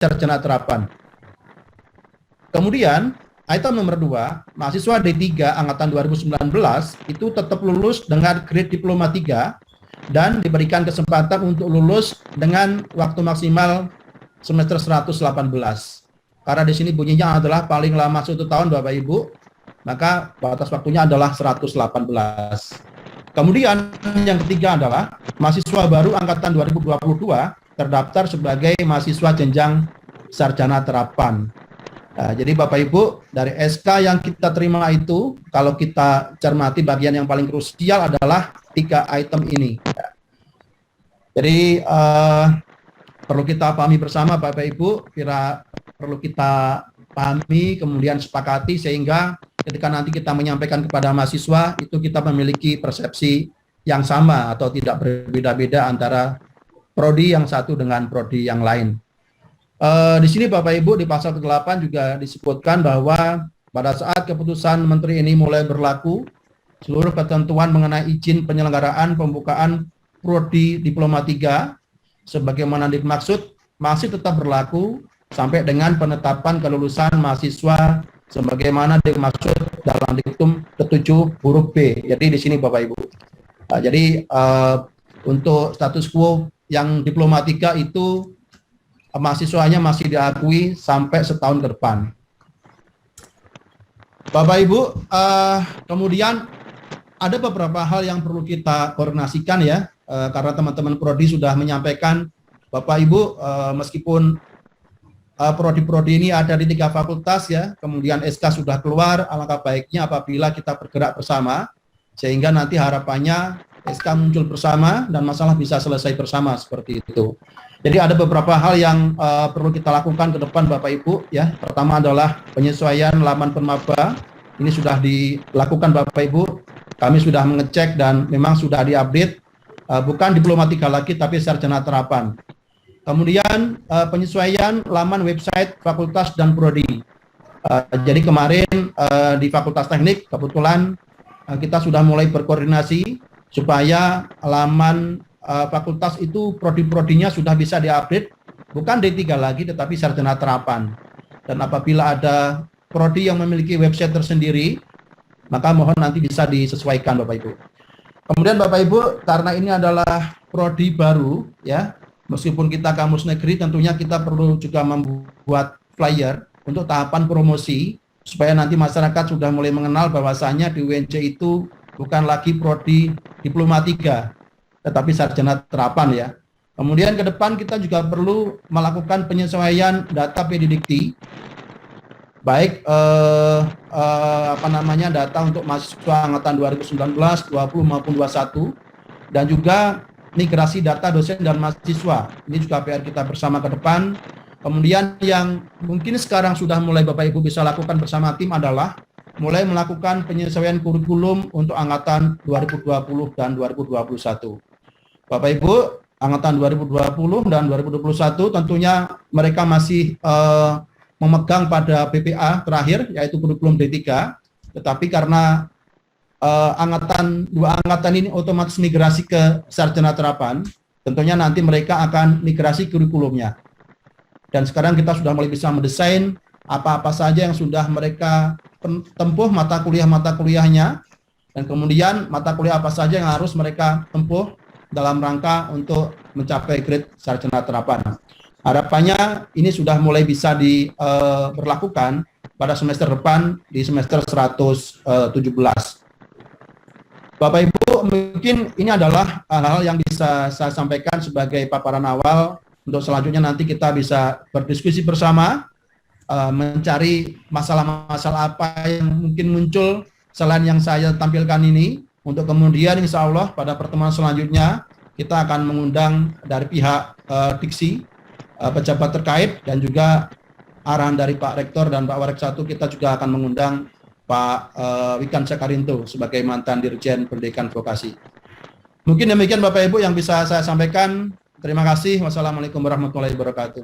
sarjana terapan. Kemudian item nomor 2, mahasiswa D3 angkatan 2019 itu tetap lulus dengan grade diploma 3 dan diberikan kesempatan untuk lulus dengan waktu maksimal semester 118. Karena di sini bunyinya adalah paling lama 1 tahun Bapak Ibu, maka batas waktunya adalah 118. Kemudian yang ketiga adalah mahasiswa baru angkatan 2022 terdaftar sebagai mahasiswa jenjang sarjana terapan. Nah, jadi Bapak Ibu, dari SK yang kita terima itu, kalau kita cermati bagian yang paling krusial adalah 3 item ini. Jadi perlu kita pahami bersama Bapak Ibu, perlu kita pahami kemudian sepakati sehingga ketika nanti kita menyampaikan kepada mahasiswa itu kita memiliki persepsi yang sama atau tidak berbeda-beda antara prodi yang satu dengan prodi yang lain. Di sini Bapak Ibu di pasal ke-8 juga disebutkan bahwa pada saat keputusan Menteri ini mulai berlaku, seluruh ketentuan mengenai izin penyelenggaraan pembukaan prodi diploma 3 sebagaimana dimaksud masih tetap berlaku sampai dengan penetapan kelulusan mahasiswa sebagaimana dimaksud dalam diktum ke-7 huruf B. Jadi di sini Bapak Ibu. Jadi untuk status quo yang diploma 3 itu mahasiswanya masih diakui sampai setahun ke depan. Bapak Ibu, kemudian ada beberapa hal yang perlu kita koordinasikan ya, karena teman-teman prodi sudah menyampaikan, Bapak Ibu, meskipun prodi-prodi ini ada di 3 fakultas ya, kemudian SK sudah keluar, alangkah baiknya apabila kita bergerak bersama, sehingga nanti harapannya SK muncul bersama dan masalah bisa selesai bersama seperti itu. Jadi ada beberapa hal yang perlu kita lakukan ke depan Bapak Ibu ya. Pertama adalah penyesuaian laman penmaba. Ini sudah dilakukan Bapak Ibu. Kami sudah mengecek dan memang sudah diupdate. Bukan diploma 3 lagi tapi sarjana terapan. Kemudian penyesuaian laman website fakultas dan prodi. Jadi kemarin di Fakultas Teknik kebetulan kita sudah mulai berkoordinasi supaya laman fakultas itu prodi-prodinya sudah bisa diupdate, bukan D3 lagi tetapi sarjana terapan. Dan apabila ada prodi yang memiliki website tersendiri, maka mohon nanti bisa disesuaikan Bapak Ibu. Kemudian Bapak Ibu, karena ini adalah prodi baru ya, meskipun kita kampus negeri tentunya kita perlu juga membuat flyer untuk tahapan promosi supaya nanti masyarakat sudah mulai mengenal bahwasanya di UNJ itu bukan lagi prodi diploma 3 tetapi sarjana terapan ya. Kemudian ke depan kita juga perlu melakukan penyesuaian data PDDikti, baik data untuk mahasiswa angkatan 2019, 20 maupun 21, dan juga migrasi data dosen dan mahasiswa. Ini juga PR kita bersama ke depan. Kemudian yang mungkin sekarang sudah mulai Bapak Ibu bisa lakukan bersama tim adalah mulai melakukan penyesuaian kurikulum untuk angkatan 2020 dan 2021. Bapak Ibu, angkatan 2020 dan 2021 tentunya mereka masih memegang pada BPA terakhir, yaitu kurikulum D3, tetapi karena dua angkatan ini otomatis migrasi ke sarjana terapan, tentunya nanti mereka akan migrasi kurikulumnya. Dan sekarang kita sudah mulai bisa mendesain apa-apa saja yang sudah mereka tempuh mata kuliahnya, dan kemudian mata kuliah apa saja yang harus mereka tempuh dalam rangka untuk mencapai grade sarjana terapan. Harapannya ini sudah mulai bisa diberlakukan pada semester depan di semester 117. Bapak Ibu, mungkin ini adalah hal-hal yang bisa saya sampaikan sebagai paparan awal. Untuk selanjutnya nanti kita bisa berdiskusi bersama, mencari masalah-masalah apa yang mungkin muncul selain yang saya tampilkan ini. Untuk kemudian insya Allah pada pertemuan selanjutnya kita akan mengundang dari pihak Diksi, pejabat terkait, dan juga arahan dari Pak Rektor dan Pak Warek 1, kita juga akan mengundang Pak Wikan Sekarinto sebagai mantan Dirjen Pendidikan Vokasi. Mungkin demikian Bapak Ibu yang bisa saya sampaikan. Terima kasih. Wassalamualaikum warahmatullahi wabarakatuh.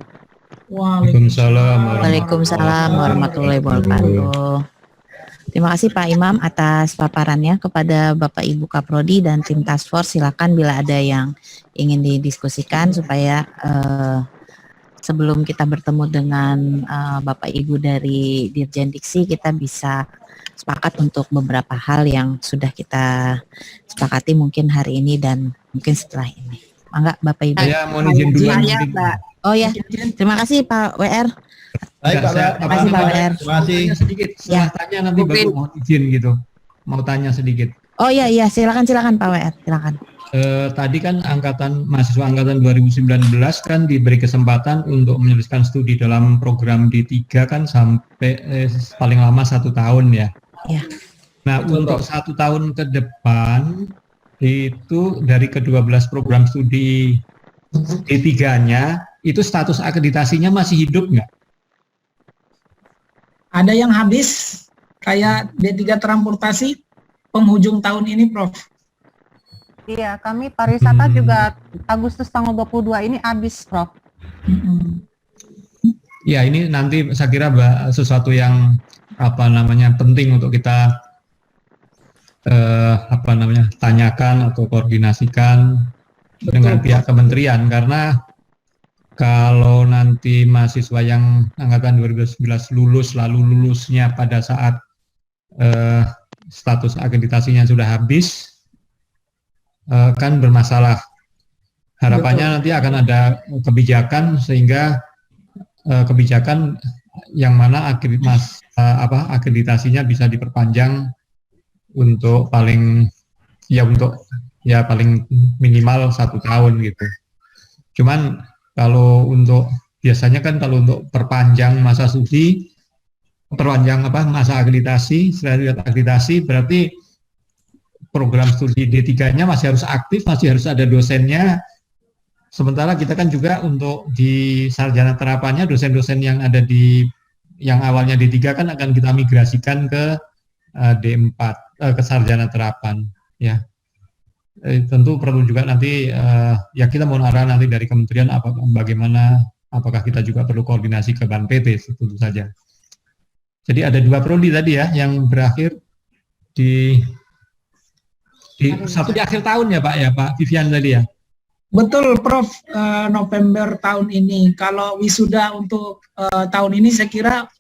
Waalaikumsalam warahmatullahi wabarakatuh. Terima kasih Pak Imam atas paparannya. Kepada Bapak Ibu Kaprodi dan tim Task Force, silakan bila ada yang ingin didiskusikan supaya sebelum kita bertemu dengan Bapak Ibu dari Dirjen Diksi, kita bisa sepakat untuk beberapa hal yang sudah kita sepakati mungkin hari ini dan mungkin setelah ini. Enggak, Bapak Ibu. Saya mohon izin dulu. Oh ya, terima kasih Pak WR. Baik, Pak WR. Terima kasih, Pak WR. Terima kasih. Tanya sedikit, setelah tanya nanti baru mohon izin gitu. Mau tanya sedikit. Oh iya, silakan Pak WR, silakan. Tadi kan mahasiswa angkatan 2019 kan diberi kesempatan untuk menyelesaikan studi dalam program D3 kan sampai paling lama 1 tahun ya. Ya. Nah, untuk 1 tahun ke depan itu dari ke-12 program studi D3-nya itu status akreditasinya masih hidup nggak? Ada yang habis kayak D3 transportasi penghujung tahun ini, Prof. Iya, kami pariwisata juga Agustus tanggal 22 ini habis, Prof. Ya, ini nanti saya kira sesuatu yang penting untuk kita tanyakan atau koordinasikan dengan pihak kementerian, karena kalau nanti mahasiswa yang angkatan 2019 lulus lalu lulusnya pada saat status akreditasinya sudah habis, kan bermasalah. Harapannya nanti akan ada kebijakan sehingga kebijakan yang mana akreditasinya bisa diperpanjang untuk paling minimal 1 tahun gitu. Cuman kalau biasanya kan kalau untuk perpanjang masa studi, masa akreditasi, setelah akreditasi berarti program studi D3-nya masih harus aktif, masih harus ada dosennya. Sementara kita kan juga untuk di sarjana terapannya, dosen-dosen yang ada yang awalnya D3 kan akan kita migrasikan ke D4, ke sarjana terapan. Ya, tentu perlu juga nanti, ya kita mohon arahan nanti dari kementerian apakah kita juga perlu koordinasi ke Ban PT, tentu saja. Jadi ada 2 prodi tadi ya, yang berakhir di akhir tahun ya Pak Vivian tadi ya? Betul, Prof. November tahun ini. Kalau wisuda untuk tahun ini saya kira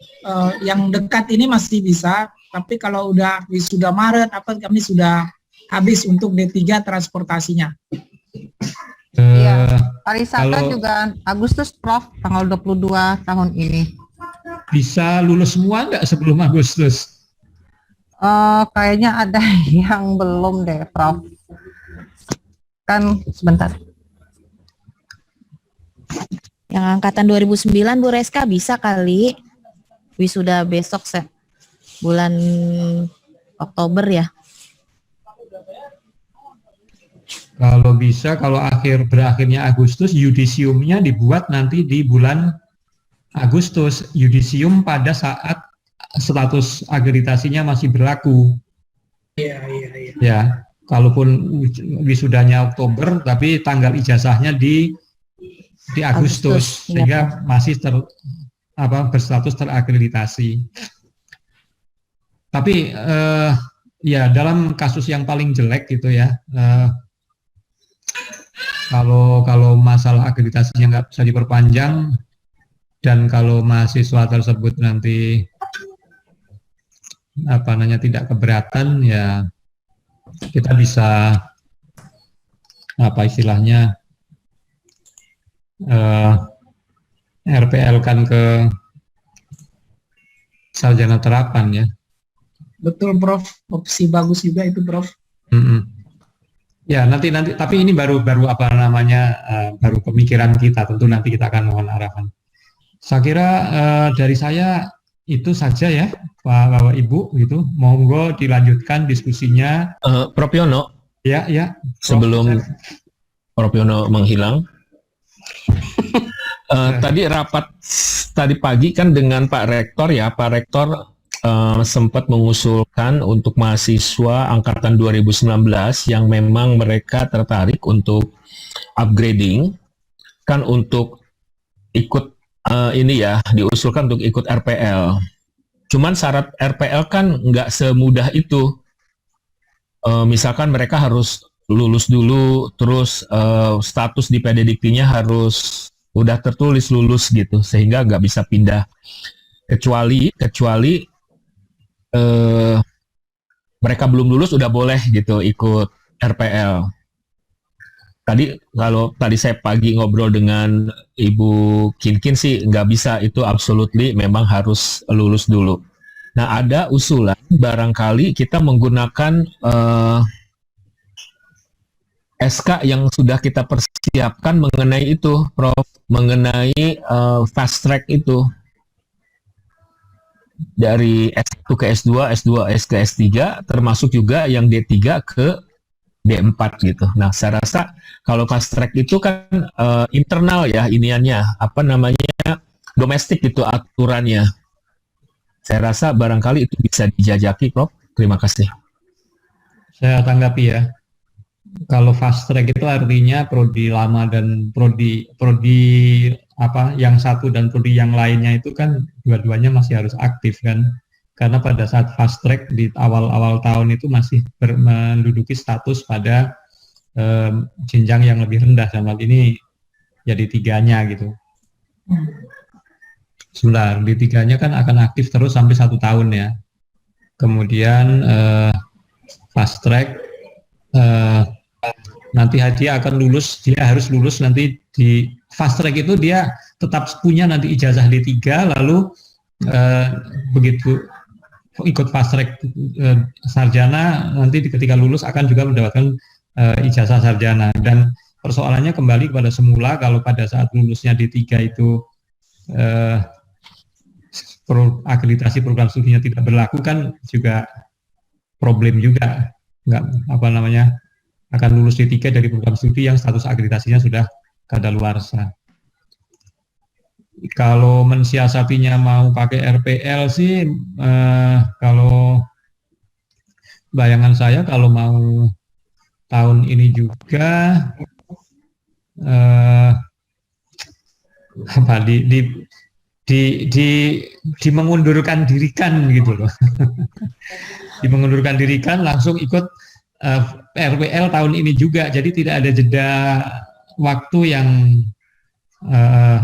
yang dekat ini masih bisa, tapi kalau udah wisuda Maret kami sudah habis untuk D3 transportasinya. Iya, pariwisata juga Agustus, Prof, tanggal 22 tahun ini. Bisa lulus semua nggak sebelum Agustus? Kayaknya ada yang belum deh, Prof. Kan sebentar. Yang angkatan 2009 Bu Reska bisa kali wisuda besok bulan Oktober ya. Kalau bisa, kalau berakhirnya Agustus, yudisiumnya dibuat nanti di bulan Agustus. Yudisium pada saat status akreditasinya masih berlaku. Iya. Ya, kalaupun wisudanya Oktober, tapi tanggal ijazahnya di Agustus, sehingga masih berstatus terakreditasi. Tapi ya dalam kasus yang paling jelek gitu ya, kalau masalah akreditasinya nggak bisa diperpanjang dan kalau mahasiswa tersebut nanti tidak keberatan, ya kita bisa RPL kan ke sarjana terapan ya. Betul, Prof. Opsi bagus juga itu, Prof. Ya nanti tapi ini baru baru pemikiran kita, tentu nanti kita akan mohon arahan. Saya kira dari saya itu saja ya, Bapak Ibu gitu. Monggo dilanjutkan diskusinya. Prof Yono. Ya. Sebelum Prof Yono menghilang, tadi rapat tadi pagi kan dengan Pak Rektor ya. Pak Rektor sempat mengusulkan untuk mahasiswa angkatan 2019 yang memang mereka tertarik untuk upgrading kan untuk ikut diusulkan untuk ikut RPL. Cuman syarat RPL kan nggak semudah itu. Misalkan mereka harus lulus dulu, terus status di PDDiktinya harus udah tertulis lulus gitu, sehingga nggak bisa pindah kecuali mereka belum lulus udah boleh gitu ikut RPL. Kalau tadi saya pagi ngobrol dengan Ibu Kinkin sih nggak bisa, itu absolutely memang harus lulus dulu. Nah, ada usulan barangkali kita menggunakan SK yang sudah kita persiapkan mengenai itu, Prof, mengenai fast track itu. Dari S1 ke S2, S2 ke S3, termasuk juga yang D3 ke D4 gitu. Nah, saya rasa kalau fast track itu kan internal ya iniannya, apa namanya, domestik itu aturannya. Saya rasa barangkali itu bisa dijajaki, Prof. Terima kasih. Saya tanggapi ya. Kalau fast track itu artinya prodi lama dan prodi apa yang satu dan prodi yang lainnya itu kan dua-duanya masih harus aktif kan. Karena pada saat fast track di awal-awal tahun itu masih menduduki status pada jenjang yang lebih rendah, dalam hal ini ya D3-nya gitu. Sebentar, D3-nya kan akan aktif terus sampai 1 tahun ya. Kemudian fast track nanti dia akan lulus, dia harus lulus nanti di fast track itu dia tetap punya nanti ijazah D3, lalu begitu ikut fast track sarjana nanti ketika lulus akan juga mendapatkan ijazah sarjana. Dan persoalannya kembali kepada semula, kalau pada saat lulusnya D3 itu akreditasi program studinya tidak berlaku kan juga problem juga, nggak apa namanya, akan lulus D3 dari program studi yang status akreditasinya sudah kadaluarsa. Kalau mensiasatinya mau pakai RPL sih, kalau bayangan saya kalau mau tahun ini juga apa di mengundurkan dirikan gitu loh. Dimengundurkan dirikan langsung ikut RPL tahun ini juga, jadi tidak ada jeda waktu yang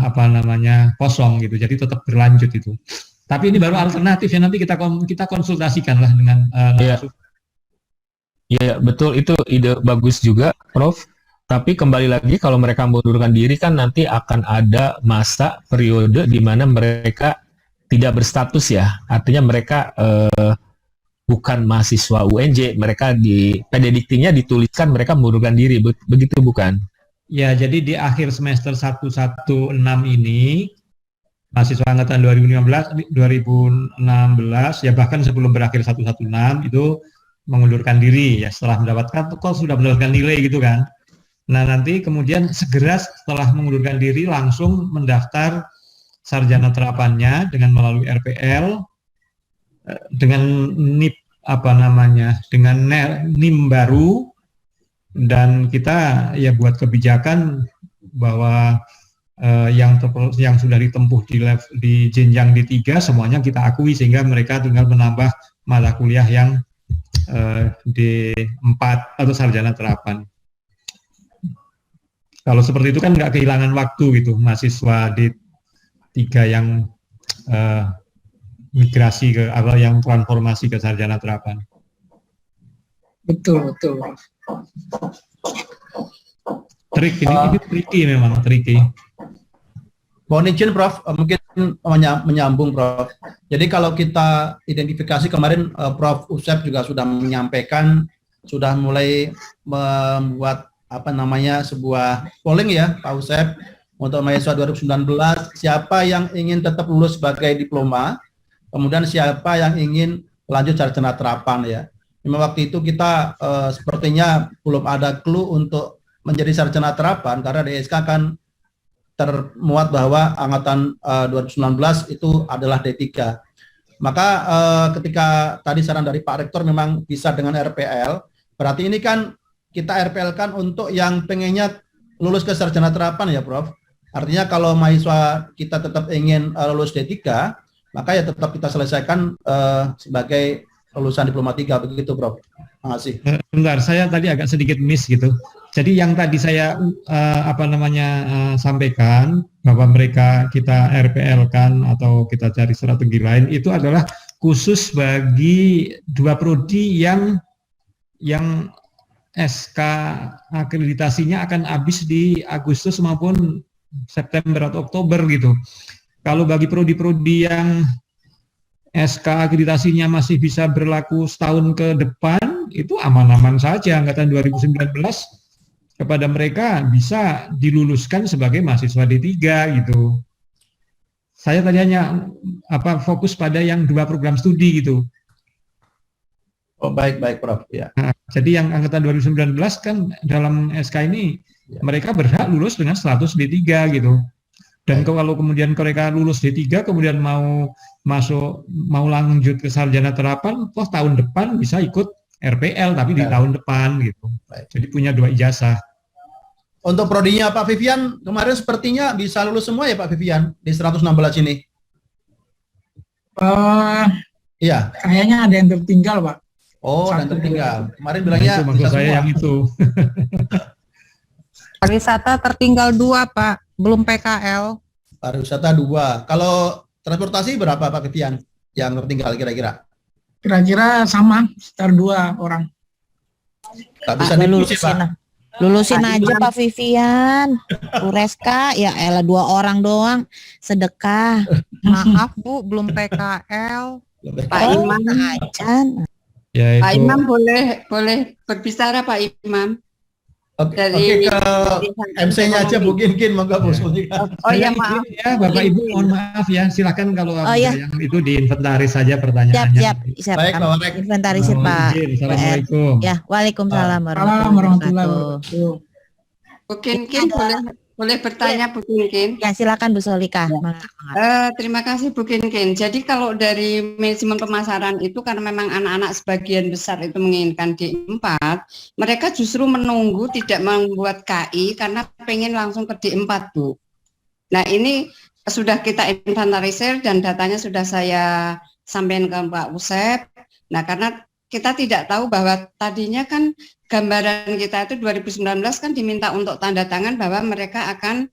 apa namanya kosong gitu, jadi tetap berlanjut itu. Tapi ini baru alternatif ya, nanti kita konsultasikan lah dengan Iya, betul, itu ide bagus juga, Prof. Tapi kembali lagi kalau mereka mengundurkan diri kan nanti akan ada masa periode di mana mereka tidak berstatus ya, artinya mereka bukan mahasiswa UNJ, mereka di PDDiktinya dituliskan mereka mengundurkan diri, begitu bukan? Ya, jadi di akhir semester 116 ini mahasiswa angkatan 2016 ya, bahkan sebelum berakhir 116 itu mengundurkan diri ya, setelah mendapatkan kok sudah mendapatkan nilai gitu kan. Nah, nanti kemudian segera setelah mengundurkan diri langsung mendaftar sarjana terapannya dengan melalui RPL dengan NIP apa namanya, dengan NIM baru, dan kita ya buat kebijakan bahwa yang sudah ditempuh di jenjang D3 semuanya kita akui, sehingga mereka tinggal menambah mata kuliah yang D4 atau sarjana terapan. Kalau seperti itu kan nggak kehilangan waktu gitu mahasiswa D3 yang migrasi ke atau yang transformasi ke sarjana terapan. Betul. Trik ini tricky, memang tricky. Mohon izin Prof, mungkin menyambung Prof. Jadi kalau kita identifikasi kemarin Prof Usep juga sudah menyampaikan, sudah mulai membuat apa namanya sebuah polling ya Pak Usep untuk mahasiswa 2019, siapa yang ingin tetap lulus sebagai diploma, kemudian siapa yang ingin lanjut sarjana terapan ya. Memang waktu itu kita sepertinya belum ada clue untuk menjadi sarjana terapan karena DSK kan termuat bahwa angkatan 2019 itu adalah D3. Maka ketika tadi saran dari Pak Rektor memang bisa dengan RPL, berarti ini kan kita RPL kan untuk yang pengennya lulus ke sarjana terapan ya Prof. Artinya kalau mahasiswa kita tetap ingin lulus D3, maka ya tetap kita selesaikan sebagai lulusan diploma 3, begitu Prof. Terima kasih. Bentar, saya tadi agak sedikit miss gitu. Jadi yang tadi saya sampaikan bahwa mereka kita RPL kan atau kita cari strategi lain itu adalah khusus bagi 2 prodi yang SK akreditasinya akan habis di Agustus maupun September atau Oktober gitu. Kalau bagi prodi-prodi yang SK akreditasinya masih bisa berlaku setahun ke depan, itu aman-aman saja. Angkatan 2019 kepada mereka bisa diluluskan sebagai mahasiswa D3 gitu. Saya tanyanya fokus pada yang 2 program studi gitu. Oh, baik Prof. Ya. Nah, jadi yang angkatan 2019 kan dalam SK ini mereka berhak lulus dengan status D3 gitu. Dan kalau kemudian mereka lulus D3 kemudian mau lanjut ke sarjana terapan, toh tahun depan bisa ikut RPL tapi di tahun depan gitu. Jadi punya 2 ijazah. Untuk prodinya Pak Vivian kemarin sepertinya bisa lulus semua ya Pak Vivian di 116 ini. Iya. Kayaknya ada yang tertinggal, Pak. Oh, dan tertinggal. Kemarin bilangnya itu maksud saya semua. yang itu. Pariwisata tertinggal 2, Pak. Belum PKL. Pariwisata 2. Kalau transportasi berapa Pak Vivian yang tertinggal kira-kira? Kira-kira sama, sekitar 2 orang. Tak bisa dipuji Pak. Lulusin aja Pak Vivian. Ureska, ya elah 2 orang doang. Sedekah. Maaf Bu, belum PKL. Pak Imam. Acan. Ya, Pak itu. Imam boleh berbicara Pak Imam. Oke, Dari- ke MC-nya aja Bu Kin, monggo Bu Sulika. Oh ya Saya maaf. izin ya Bapak Ibu, mohon maaf ya, silakan kalau ada iya. yang itu diinventaris saja pertanyaannya. Siap. Baik, Pak Warek. Inventarisir Mohon Pak. izin. Assalamualaikum. Ya, waalaikumsalam Assalamualaikum warahmatullahi wabarakatuh. wabarakatuh. Bu Kinkin boleh bertanya Bu Kinkin. Ya, silakan Bu Solika. Mangga. Terima kasih Bu Kinkin. Jadi kalau dari manajemen pemasaran itu karena memang anak-anak sebagian besar itu menginginkan D4, mereka justru menunggu tidak membuat KI karena pengen langsung ke D4 Bu. Nah ini sudah kita inventarisir dan datanya sudah saya sampaikan ke Pak Usep. Nah karena kita tidak tahu bahwa tadinya kan gambaran kita itu 2019 kan diminta untuk tanda tangan bahwa mereka akan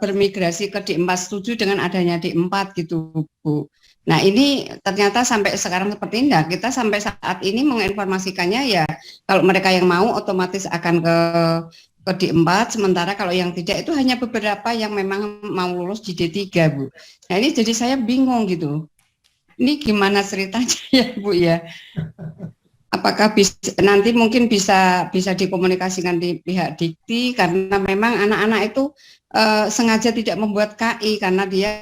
bermigrasi ke D4, setuju dengan adanya D4 gitu Bu. Nah ini ternyata sampai sekarang seperti ini, kita sampai saat ini menginformasikannya ya kalau mereka yang mau otomatis akan ke D4, sementara kalau yang tidak itu hanya beberapa yang memang mau lulus di D3 Bu. Nah ini jadi saya bingung gitu. Ini gimana ceritanya ya Bu ya? Apakah nanti mungkin bisa dikomunikasikan di pihak Dikti karena memang anak-anak itu sengaja tidak membuat KI karena dia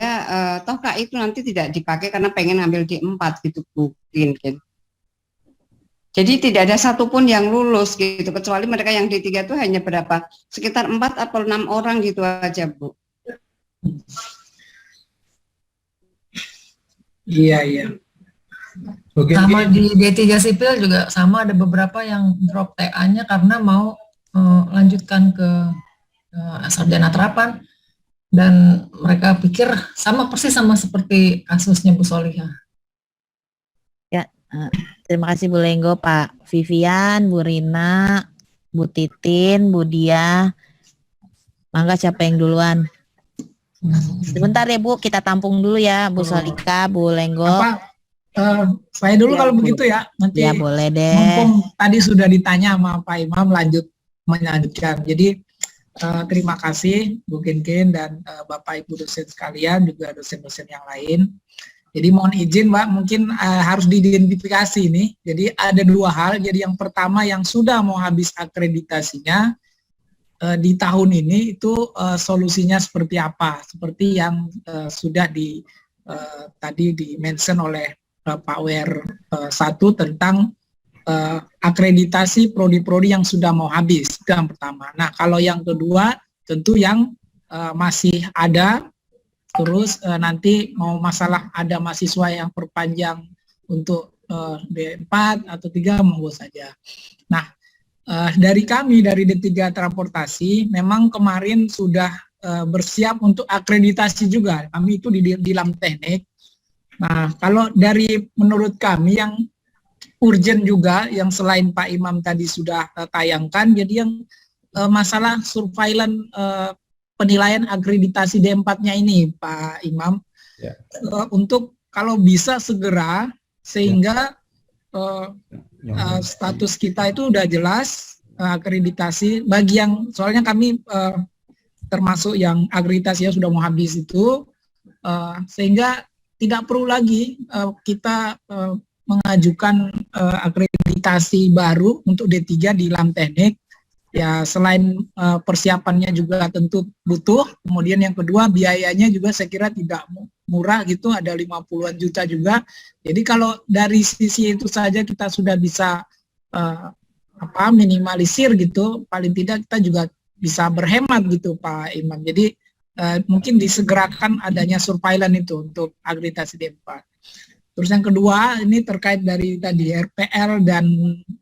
toh KI itu nanti tidak dipakai karena pengen ngambil D4 gitu Bu. Jadi tidak ada satupun yang lulus gitu kecuali mereka yang D3 itu hanya berapa? Sekitar 4 atau 6 orang gitu aja Bu. Iya. Oke, Sama di D3 sipil juga sama, ada beberapa yang drop TA-nya karena mau lanjutkan ke sarjana terapan dan mereka pikir sama persis sama seperti kasusnya Bu Soliha. Terima kasih Bu Lenggo, Pak Vivian, Bu Rina, Bu Titin, Bu Dia. Mangga siapa yang duluan? Sebentar ya Bu, kita tampung dulu ya Bu Solika, Bu Lenggo. Saya dulu Ya, kalau Bu. begitu ya, nanti Ya boleh deh. mumpung tadi sudah ditanya sama Pak Imam melanjutkan. Jadi terima kasih Bu Kinkin dan Bapak Ibu dosen sekalian, juga dosen-dosen yang lain. Jadi mohon izin Mbak, mungkin harus diidentifikasi ini. Jadi ada 2 hal. Jadi yang pertama yang sudah mau habis akreditasinya di tahun ini itu solusinya seperti apa? Seperti yang sudah tadi di-mention oleh Pak Wer 1 tentang akreditasi prodi-prodi yang sudah mau habis. Itu yang pertama. Nah kalau yang kedua tentu yang masih ada. Terus nanti mau masalah ada mahasiswa yang perpanjang untuk D4 atau 3 monggo saja. Nah, dari kami dari D3 Transportasi memang kemarin sudah bersiap untuk akreditasi juga. Kami itu di dalam teknik. Nah, kalau dari menurut kami yang urgent juga yang selain Pak Imam tadi sudah tayangkan. Jadi yang masalah surveillance penilaian akreditasi D4-nya ini Pak Imam, untuk kalau bisa segera sehingga status kita itu udah jelas akreditasi bagi yang, soalnya kami termasuk yang akreditasinya sudah mau habis itu, sehingga tidak perlu lagi kita mengajukan akreditasi baru untuk D3 di LAM Teknik. Ya, selain persiapannya juga tentu butuh, kemudian yang kedua biayanya juga saya kira tidak murah gitu, ada 50-an juta juga. Jadi kalau dari sisi itu saja kita sudah bisa minimalisir gitu, paling tidak kita juga bisa berhemat gitu Pak Imam. Jadi mungkin disegerakan adanya surveillance itu untuk akreditasi D4. Terus yang kedua ini terkait dari tadi RPL dan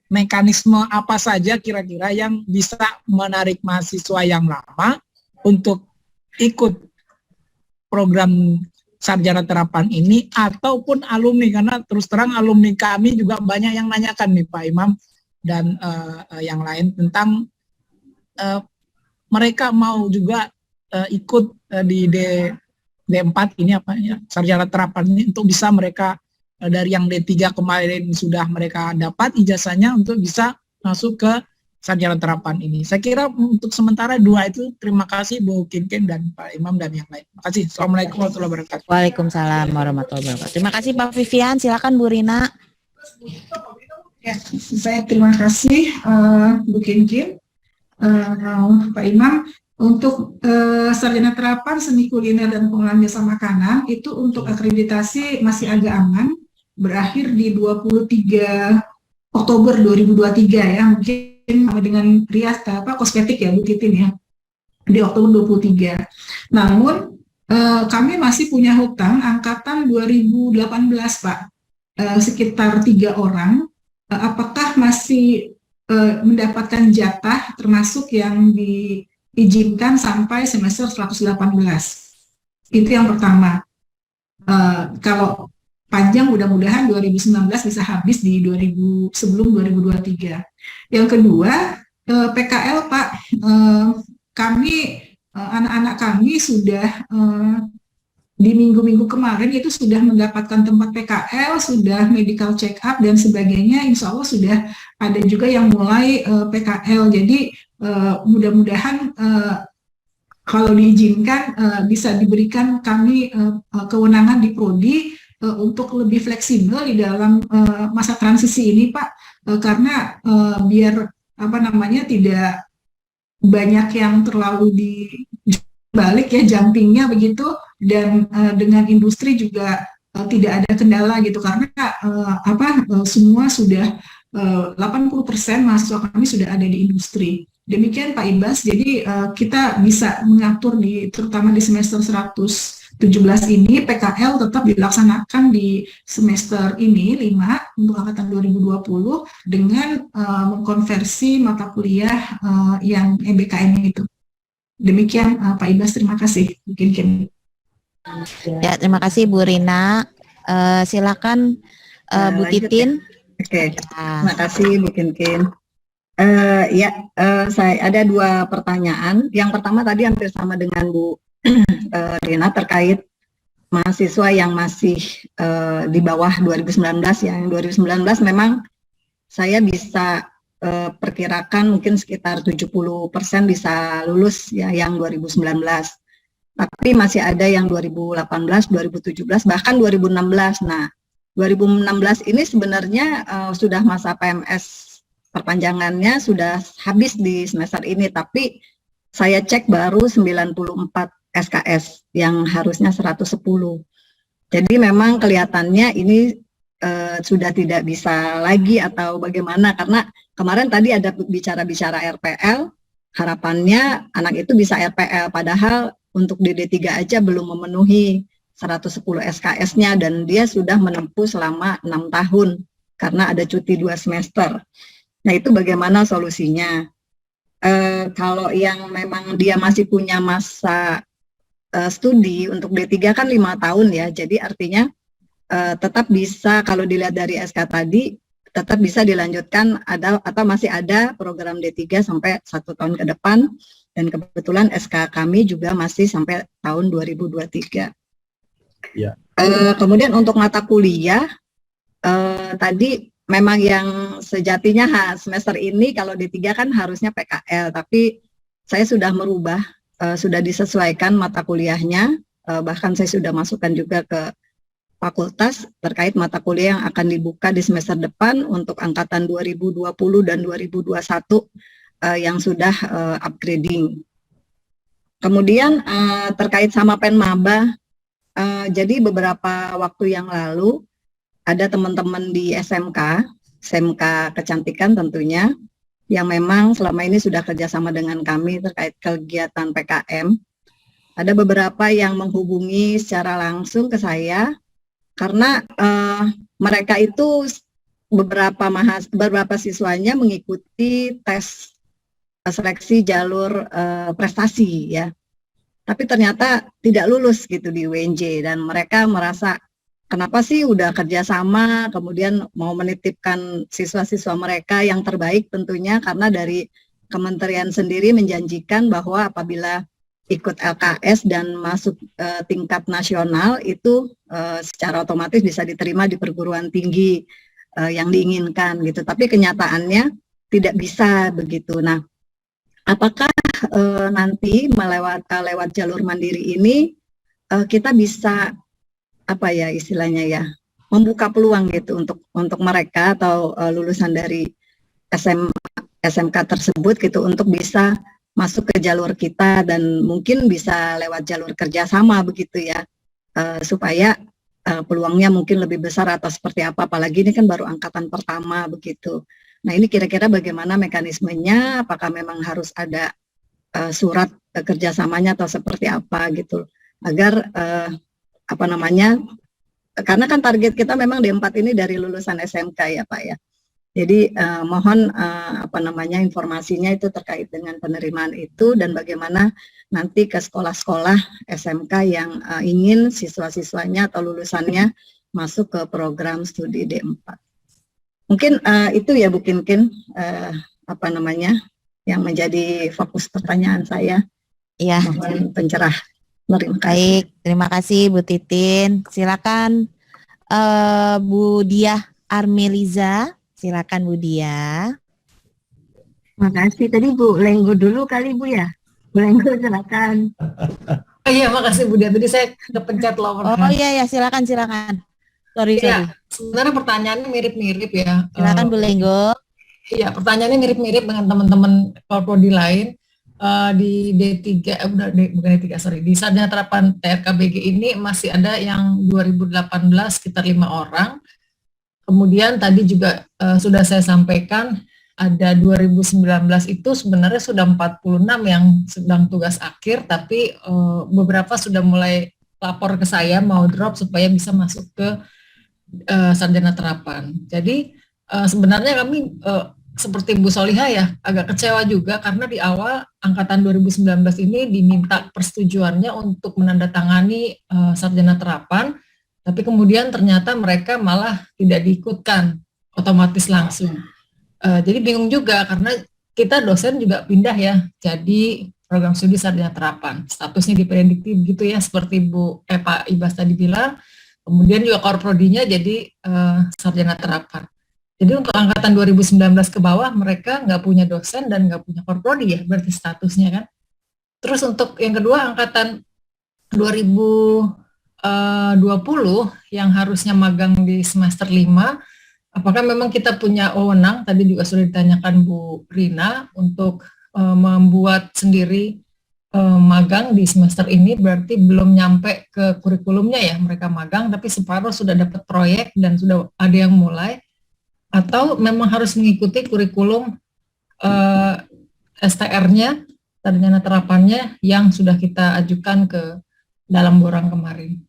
mekanisme apa saja kira-kira yang bisa menarik mahasiswa yang lama untuk ikut program sarjana terapan ini ataupun alumni, karena terus terang alumni kami juga banyak yang nanyakan nih Pak Imam dan yang lain tentang mereka mau juga ikut di D4 ini apa ya, sarjana terapan ini untuk bisa mereka dari yang D3 kemarin sudah mereka dapat ijazahnya untuk bisa masuk ke sarjana terapan ini. Saya kira untuk sementara dua itu, terima kasih Bu Kinkin dan Pak Imam dan yang lain. Terima kasih. Assalamualaikum warahmatullahi wabarakatuh. Waalaikumsalam warahmatullahi wabarakatuh. Terima kasih Pak Vivian. Silakan Bu Rina. Ya, saya terima kasih Bu Kinkin, Pak Imam. Untuk sarjana terapan seni kuliner dan pengolahan jasa makanan itu untuk akreditasi masih agak aman, berakhir di 23 Oktober 2023 ya, mungkin sama dengan rias kosmetik ya Bu Titin ya, di Oktober 23. Namun kami masih punya hutang angkatan 2018 Pak, sekitar 3 orang. Apakah masih mendapatkan jatah termasuk yang diizinkan sampai semester 118? Itu yang pertama. Kalau panjang mudah-mudahan 2019 bisa habis di sebelum 2023. Yang kedua, PKL Pak, kami anak-anak kami sudah di minggu-minggu kemarin itu sudah mendapatkan tempat PKL, sudah medical check up dan sebagainya. Insya Allah sudah ada juga yang mulai PKL. Jadi mudah-mudahan kalau diizinkan bisa diberikan kami kewenangan di Prodi untuk lebih fleksibel di dalam masa transisi ini Pak, karena biar tidak banyak yang terlalu dibalik ya jumpingnya begitu, dan dengan industri juga tidak ada kendala gitu, karena semua sudah 80% mahasiswa kami sudah ada di industri. Demikian Pak Ibas, jadi kita bisa mengatur terutama di semester 117 ini PKL tetap dilaksanakan di semester ini 5 untuk angkatan 2020 dengan mengkonversi mata kuliah yang EBKM itu. Demikian Pak Ibas, terima kasih. Mungkin. Ya, terima kasih Bu Rina. Silakan Bu Titin. Oke, terima kasih Bu Kinkin. Saya ada 2 pertanyaan. Yang pertama tadi hampir sama dengan Bu Rina terkait mahasiswa yang masih di bawah 2019 ya. Yang 2019 memang saya bisa perkirakan mungkin sekitar 70% bisa lulus ya yang 2019. Tapi masih ada yang 2018, 2017, bahkan 2016. Nah, 2016 ini sebenarnya sudah masa PMS perpanjangannya sudah habis di semester ini, tapi saya cek baru 94 SKS yang harusnya 110. Jadi memang kelihatannya ini sudah tidak bisa lagi atau bagaimana, karena kemarin tadi ada bicara RPL, harapannya anak itu bisa RPL, padahal untuk DD3 aja belum memenuhi 110 SKS-nya dan dia sudah menempuh selama 6 tahun karena ada cuti 2 semester. Nah, itu bagaimana solusinya? Kalau yang memang dia masih punya masa studi untuk D3 kan 5 tahun ya, jadi artinya tetap bisa, kalau dilihat dari SK tadi, tetap bisa dilanjutkan atau masih ada program D3 sampai 1 tahun ke depan, dan kebetulan SK kami juga masih sampai tahun 2023. Ya. Kemudian untuk mata kuliah tadi memang yang sejatinya semester ini kalau D3 kan harusnya PKL, tapi saya sudah merubah, sudah disesuaikan mata kuliahnya, bahkan saya sudah masukkan juga ke fakultas terkait mata kuliah yang akan dibuka di semester depan untuk angkatan 2020 dan 2021 yang sudah upgrading. Kemudian terkait sama Penmaba, jadi beberapa waktu yang lalu ada teman-teman di SMK Kecantikan tentunya, yang memang selama ini sudah kerjasama dengan kami terkait kegiatan PKM. Ada beberapa yang menghubungi secara langsung ke saya, karena mereka itu beberapa siswanya mengikuti tes seleksi jalur prestasi ya, tapi ternyata tidak lulus gitu di UNJ, dan mereka merasa kenapa sih udah kerjasama kemudian mau menitipkan siswa-siswa mereka yang terbaik tentunya, karena dari kementerian sendiri menjanjikan bahwa apabila ikut LKS dan masuk tingkat nasional itu secara otomatis bisa diterima di perguruan tinggi yang diinginkan gitu. Tapi kenyataannya tidak bisa begitu. Nah, apakah nanti lewat jalur mandiri ini kita bisa apa ya istilahnya ya, membuka peluang gitu untuk mereka atau lulusan dari SMK tersebut gitu untuk bisa masuk ke jalur kita, dan mungkin bisa lewat jalur kerjasama begitu ya, supaya peluangnya mungkin lebih besar atau seperti apa, apalagi ini kan baru angkatan pertama begitu. Nah ini kira-kira bagaimana mekanismenya, apakah memang harus ada surat kerjasamanya atau seperti apa gitu, agar karena kan target kita memang D4 ini dari lulusan SMK ya Pak ya. Jadi mohon informasinya itu terkait dengan penerimaan itu, dan bagaimana nanti ke sekolah-sekolah SMK yang ingin siswa-siswanya atau lulusannya masuk ke program studi D4. Mungkin itu ya Bu Kinkin yang menjadi fokus pertanyaan saya. Iya. Mohon pencerah. Terima kasih. Baik, terima kasih Bu Titin. Silakan Bu Diah Armeliza. Silakan Bu Diah. Terima kasih. Tadi Bu Lenggo dulu kali Bu ya. Bu Lenggo silakan. Iya, makasih Bu Diah. Tadi saya kepencet lower. Oh iya ya, silakan. Sorry. Sebenarnya pertanyaannya mirip-mirip ya. Silakan Bu Lenggo. Iya, pertanyaannya mirip-mirip dengan teman-teman prodi lain. Di D3 bukan D3 sorry, di Sarjana Terapan TRKBG ini masih ada yang 2018 sekitar 5 orang. Kemudian tadi juga sudah saya sampaikan ada 2019 itu sebenarnya sudah 46 yang sedang tugas akhir, tapi beberapa sudah mulai lapor ke saya mau drop supaya bisa masuk ke Sarjana Terapan. Jadi sebenarnya kami seperti Bu Soliha ya, agak kecewa juga karena di awal angkatan 2019 ini diminta persetujuannya untuk menandatangani Sarjana Terapan, tapi kemudian ternyata mereka malah tidak diikutkan otomatis langsung. Jadi bingung juga karena kita dosen juga pindah ya, jadi program studi Sarjana Terapan, statusnya diprediktif gitu ya, seperti Pak Ibas tadi bilang, kemudian juga core prodinya jadi Sarjana Terapan. Jadi untuk angkatan 2019 ke bawah mereka nggak punya dosen dan nggak punya core prodi ya, berarti statusnya kan. Terus untuk yang kedua angkatan 2020 yang harusnya magang di semester 5, apakah memang kita punya wewenang, tadi juga sudah ditanyakan Bu Rina, untuk membuat sendiri magang di semester ini, berarti belum nyampe ke kurikulumnya ya mereka magang, tapi separuh sudah dapat proyek dan sudah ada yang mulai, atau memang harus mengikuti kurikulum STR-nya, sarjana terapannya yang sudah kita ajukan ke dalam borang kemarin.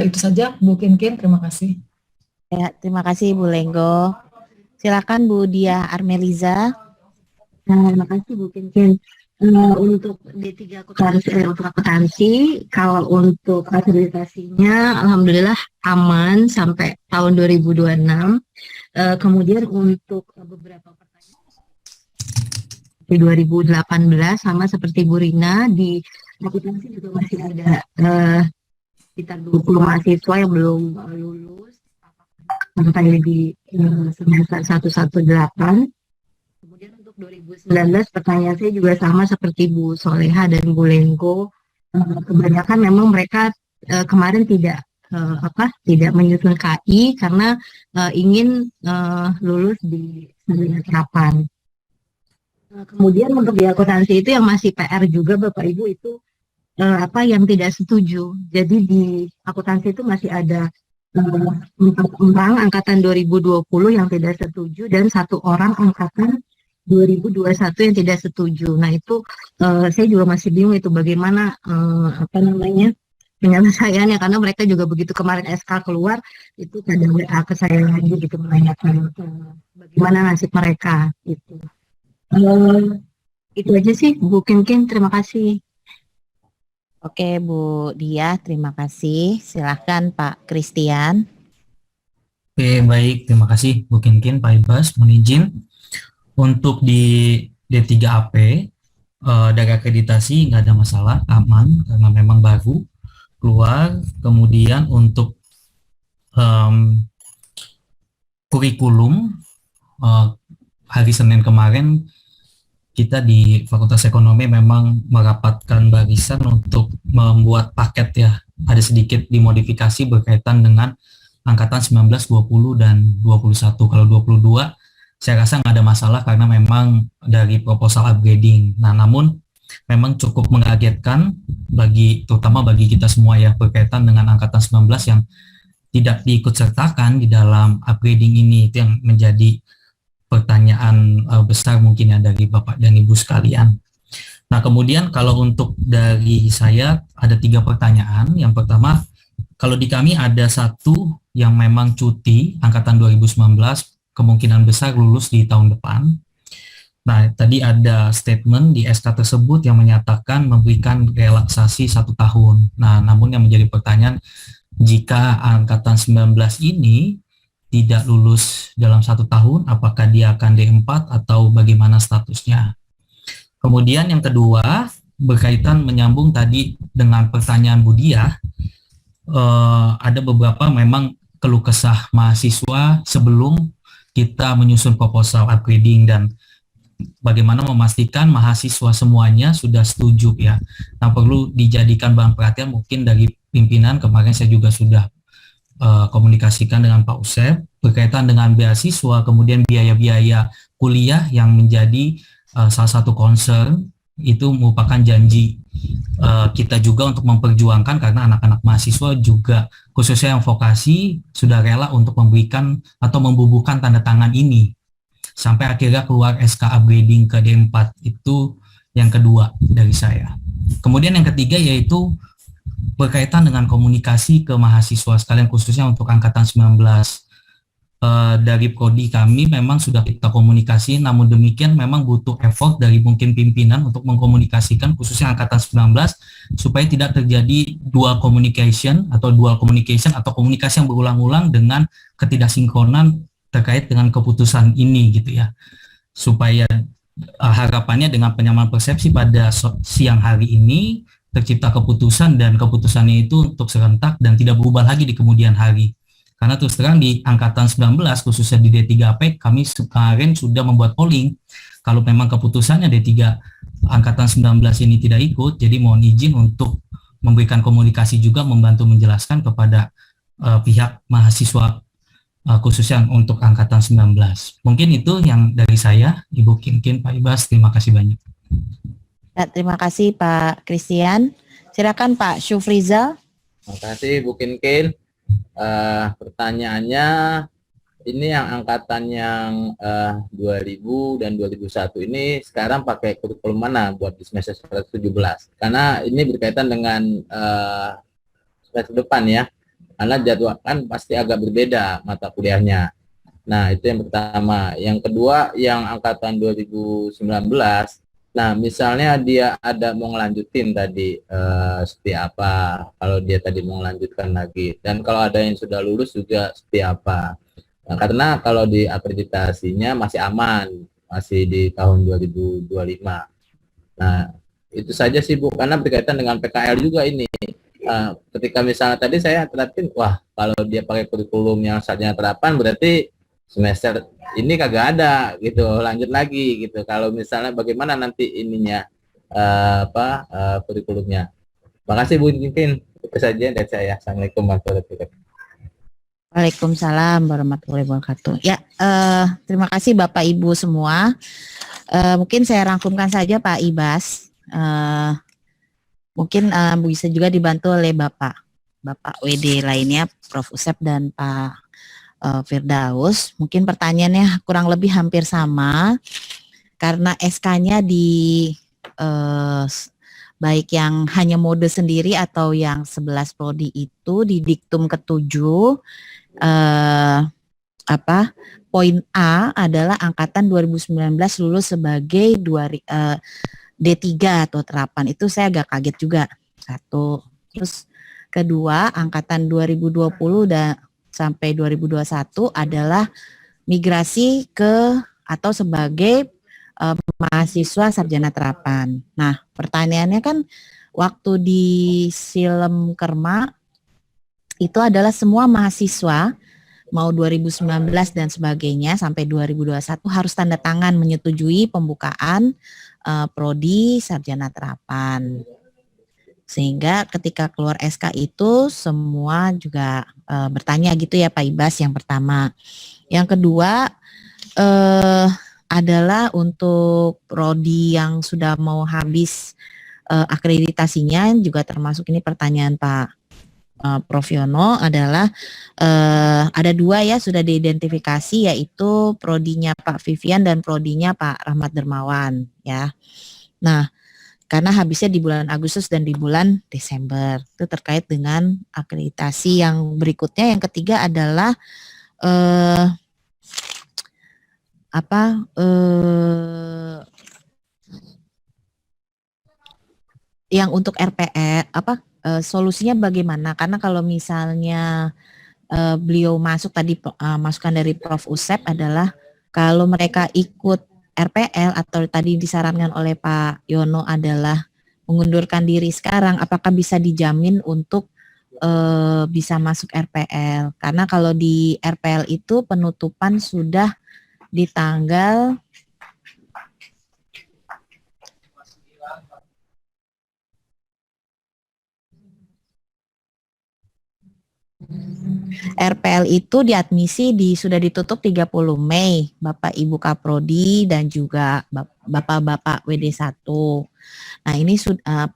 Itu saja Bu Kinkin, terima kasih. Ya, terima kasih Bu Lenggo. Silakan Bu Diah Armeliza. Terima kasih Bu Kinkin. untuk D3 akuntansi, kalau untuk akreditasinya alhamdulillah aman sampai tahun 2026. Kemudian untuk beberapa pertanyaan di 2018 sama seperti Bu Rina, di akuntansi juga masih ada sekitar 20 mahasiswa yang belum lulus sampai di semester 118. Kemudian untuk 2019 pertanyaan saya juga sama seperti Bu Soleha dan Bu Lenggo. Kebanyakan memang mereka kemarin tidak menyusun KI karena ingin lulus di sarjana terapan. Kemudian untuk di akuntansi itu yang masih PR juga Bapak Ibu itu yang tidak setuju. Jadi di akuntansi itu masih ada 4 orang angkatan 2020 yang tidak setuju dan 1 orang angkatan 2021 yang tidak setuju. Nah itu saya juga masih bingung itu bagaimana penyelesaiannya, karena mereka juga begitu kemarin SK keluar itu kadang WA ke saya lagi gitu menanyakan bagaimana nasib mereka gitu. Itu aja sih Bu Kinkin, terima kasih. Oke Bu Dia, terima kasih. Silahkan Pak Christian. Oke, baik, terima kasih Bu Kinkin, Pak Ibas, mohon izin. Untuk di D3AP dari akreditasi nggak ada masalah, aman karena memang baru keluar. Kemudian untuk kurikulum hari Senin kemarin kita di Fakultas Ekonomi memang merapatkan barisan untuk membuat paket ya. Ada sedikit dimodifikasi berkaitan dengan angkatan 19, 20, dan 21. Kalau 22 saya rasa nggak ada masalah karena memang dari proposal upgrading. Nah, namun memang cukup mengagetkan terutama bagi kita semua ya, berkaitan dengan angkatan 19 yang tidak diikutsertakan di dalam upgrading ini. Itu yang menjadi pertanyaan besar mungkin ya dari Bapak dan Ibu sekalian. Nah, kemudian kalau untuk dari saya ada 3 pertanyaan. Yang pertama, kalau di kami ada 1 yang memang cuti angkatan 2019, kemungkinan besar lulus di tahun depan. Nah, tadi ada statement di SK tersebut yang menyatakan memberikan relaksasi 1 tahun. Nah, namun yang menjadi pertanyaan, jika angkatan 19 ini tidak lulus dalam 1 tahun, apakah dia akan D4 atau bagaimana statusnya? Kemudian yang kedua, berkaitan menyambung tadi dengan pertanyaan Bu Dia, ada beberapa memang keluh kesah mahasiswa sebelum kita menyusun proposal upgrading dan bagaimana memastikan mahasiswa semuanya sudah setuju ya. Nah, perlu dijadikan bahan perhatian mungkin dari pimpinan. Kemarin saya juga sudah komunikasikan dengan Pak Usep berkaitan dengan beasiswa, kemudian biaya-biaya kuliah yang menjadi salah satu concern. Itu merupakan janji kita juga untuk memperjuangkan, karena anak-anak mahasiswa juga khususnya yang vokasi sudah rela untuk memberikan atau membubuhkan tanda tangan ini sampai akhirnya keluar SK upgrading ke D4. Itu yang kedua dari saya. Kemudian yang ketiga yaitu berkaitan dengan komunikasi ke mahasiswa sekalian, khususnya untuk angkatan 19. Dari prodi kami memang sudah kita komunikasi, namun demikian memang butuh effort dari mungkin pimpinan untuk mengkomunikasikan khususnya angkatan 19 supaya tidak terjadi dual communication atau komunikasi yang berulang-ulang dengan ketidaksinkronan terkait dengan keputusan ini gitu ya. Supaya harapannya dengan penyamaan persepsi pada siang hari ini tercipta keputusan, dan keputusannya itu untuk serentak dan tidak berubah lagi di kemudian hari. Karena terus terang di angkatan 19 khususnya di D3AP kami kemarin sudah membuat polling. Kalau memang keputusannya D3 angkatan 19 ini tidak ikut, jadi mohon izin untuk memberikan komunikasi juga membantu menjelaskan kepada pihak mahasiswa khususnya untuk angkatan 19. Mungkin itu yang dari saya, Ibu Kinkin, Pak Ibas, terima kasih banyak. Ya, terima kasih Pak Christian. Silakan Pak Syufrizal. Terima kasih Bu Kinkin. Pertanyaannya, ini yang angkatan yang 2000 dan 2001 ini sekarang pakai kurikulum mana buat di semester 117? Karena ini berkaitan dengan semester depan ya, karena jadwal kan pasti agak berbeda mata kuliahnya. Nah, itu yang pertama. Yang kedua, yang angkatan 2019 Nah, misalnya dia ada mau ngelanjutin tadi seperti apa, kalau dia tadi mau ngelanjutkan lagi, dan kalau ada yang sudah lulus juga seperti apa. Nah, karena kalau di akreditasinya masih aman, masih di tahun 2025. Nah, itu saja sih Bu, karena berkaitan dengan PKL juga ini. Ketika misalnya tadi saya terapin, wah kalau dia pakai kurikulum yang sarjana terapan berarti semester ini kagak ada gitu, lanjut lagi gitu. Kalau misalnya bagaimana nanti ininya kurikulumnya. Makasih Bu, mungkin itu saja dari saya. Assalamualaikum warahmatullahi wabarakatuh. Waalaikumsalam warahmatullahi wabarakatuh. Ya, terima kasih Bapak Ibu semua. Mungkin saya rangkumkan saja Pak Ibas. Mungkin bisa juga dibantu oleh Bapak WD lainnya, Prof. Usep dan Pak Firdaus. Mungkin pertanyaannya kurang lebih hampir sama, karena SK-nya di baik yang hanya mode sendiri atau yang 11 prodi itu di diktum ke-7 poin A adalah angkatan 2019 lulus sebagai D3 atau terapan. Itu saya agak kaget juga. Satu. Terus kedua, angkatan 2020 dan sampai 2021 adalah migrasi ke atau sebagai mahasiswa sarjana terapan. Nah, pertanyaannya kan waktu di Silem Kerma itu adalah semua mahasiswa mau 2019 dan sebagainya sampai 2021 harus tanda tangan menyetujui pembukaan prodi sarjana terapan. Sehingga ketika keluar SK itu semua juga bertanya gitu ya Pak Ibas, yang pertama. Yang kedua adalah untuk prodi yang sudah mau habis akreditasinya, juga termasuk ini pertanyaan Pak Prof. Yono, adalah ada dua ya sudah diidentifikasi, yaitu prodinya Pak Vivian dan prodinya Pak Rahmat Dermawan ya. Nah, karena habisnya di bulan Agustus dan di bulan Desember, itu terkait dengan akreditasi. Yang berikutnya, yang ketiga adalah yang untuk RPL solusinya bagaimana? Karena kalau misalnya beliau masuk tadi, masukan dari Prof. Usep adalah kalau mereka ikut RPL atau tadi disarankan oleh Pak Yono adalah mengundurkan diri sekarang, apakah bisa dijamin untuk bisa masuk RPL? Karena kalau di RPL itu penutupan sudah di tanggal RPL itu diadmisi sudah ditutup 30 Mei, Bapak Ibu Kaprodi dan juga Bapak-Bapak WD1. Nah, ini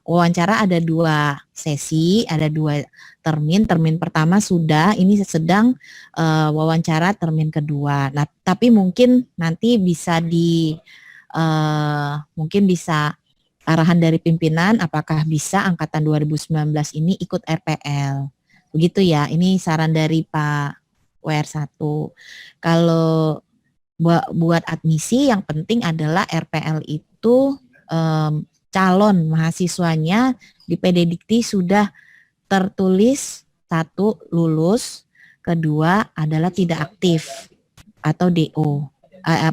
wawancara ada 2 sesi, ada 2 termin. Termin pertama sudah, ini sedang wawancara termin kedua. Nah, tapi mungkin nanti bisa mungkin bisa arahan dari pimpinan apakah bisa angkatan 2019 ini ikut RPL. Begitu ya, ini saran dari Pak WR1. Kalau buat admisi yang penting adalah RPL itu calon mahasiswanya di PD Dikti sudah tertulis 1 lulus, kedua adalah tidak aktif atau DO.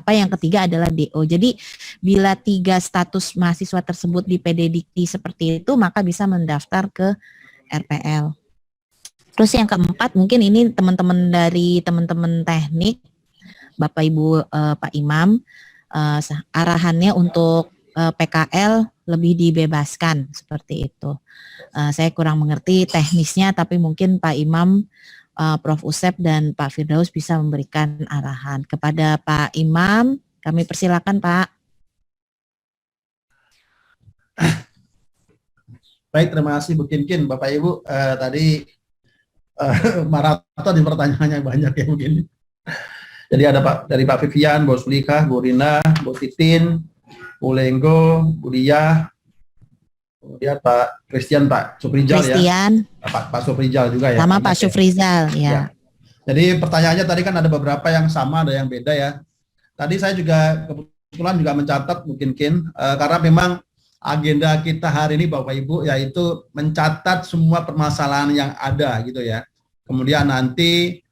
Yang ketiga adalah DO. Jadi bila 3 status mahasiswa tersebut di PD Dikti seperti itu, maka bisa mendaftar ke RPL. Terus yang keempat, mungkin ini teman-teman dari teman-teman teknik, Bapak Ibu Pak Imam, arahannya untuk PKL lebih dibebaskan seperti itu. Saya kurang mengerti teknisnya, tapi mungkin Pak Imam, Prof. Usep dan Pak Firdaus bisa memberikan arahan kepada Pak Imam. Kami persilakan Pak. Baik, terima kasih Bu Kinkin. Bapak Ibu, tadi maraton di pertanyaannya banyak ya mungkin. Jadi ada dari Pak Vivian, Bu Sulika, Bu Rina, Bu Titin, Bu Lenggo, Bu Dia, kemudian Pak Christian, Pak Suprijal ya. Pak Suprijal juga ya. Sama Pak Suprijal ya. Jadi pertanyaannya tadi kan ada beberapa yang sama, ada yang beda ya. Tadi saya juga kebetulan juga mencatat mungkin karena memang agenda kita hari ini Bapak Ibu yaitu mencatat semua permasalahan yang ada gitu ya. Kemudian nanti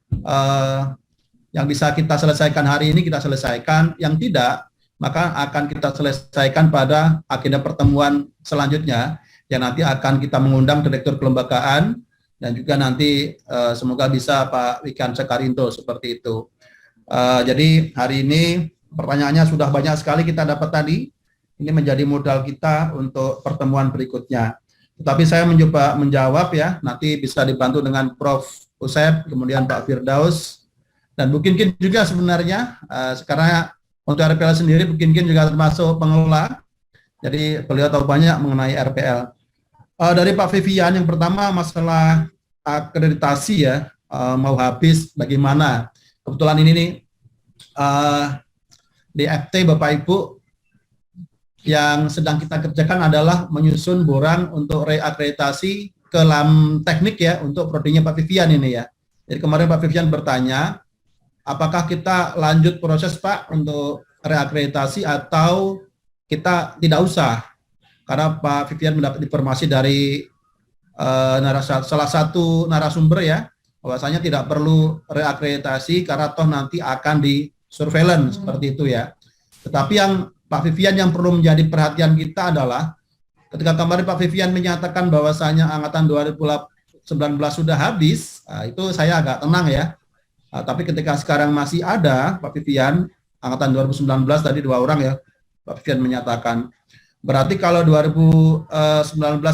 yang bisa kita selesaikan hari ini kita selesaikan, yang tidak maka akan kita selesaikan pada agenda pertemuan selanjutnya yang nanti akan kita mengundang Direktur Kelembagaan dan juga nanti semoga bisa Pak Wikan Sekarinto seperti itu. Jadi hari ini pertanyaannya sudah banyak sekali kita dapat tadi. Ini menjadi modal kita untuk pertemuan berikutnya. Tetapi saya mencoba menjawab ya, nanti bisa dibantu dengan Prof. Usep, kemudian Pak Firdaus, dan Bu Kinkin juga sebenarnya. Sekarang untuk RPL sendiri, Bu Kinkin juga termasuk pengelola. Jadi beliau tahu banyak mengenai RPL. Dari Pak Vivian, yang pertama masalah akreditasi ya, mau habis bagaimana. Kebetulan ini nih, di FT Bapak Ibu, yang sedang kita kerjakan adalah menyusun borang untuk reakreditasi ke LAM teknik ya, untuk prodinya Pak Vivian ini ya. Jadi kemarin Pak Vivian bertanya, apakah kita lanjut proses Pak untuk reakreditasi atau kita tidak usah? Karena Pak Vivian mendapat informasi dari salah satu narasumber ya, bahwasanya tidak perlu reakreditasi karena toh nanti akan di surveillance seperti itu ya. Tetapi yang Pak Vivian yang perlu menjadi perhatian kita adalah ketika kemarin Pak Vivian menyatakan bahwasanya angkatan 2019 sudah habis, itu saya agak tenang ya. Tapi ketika sekarang masih ada Pak Vivian, angkatan 2019 tadi 2 orang ya, Pak Vivian menyatakan. Berarti kalau 2019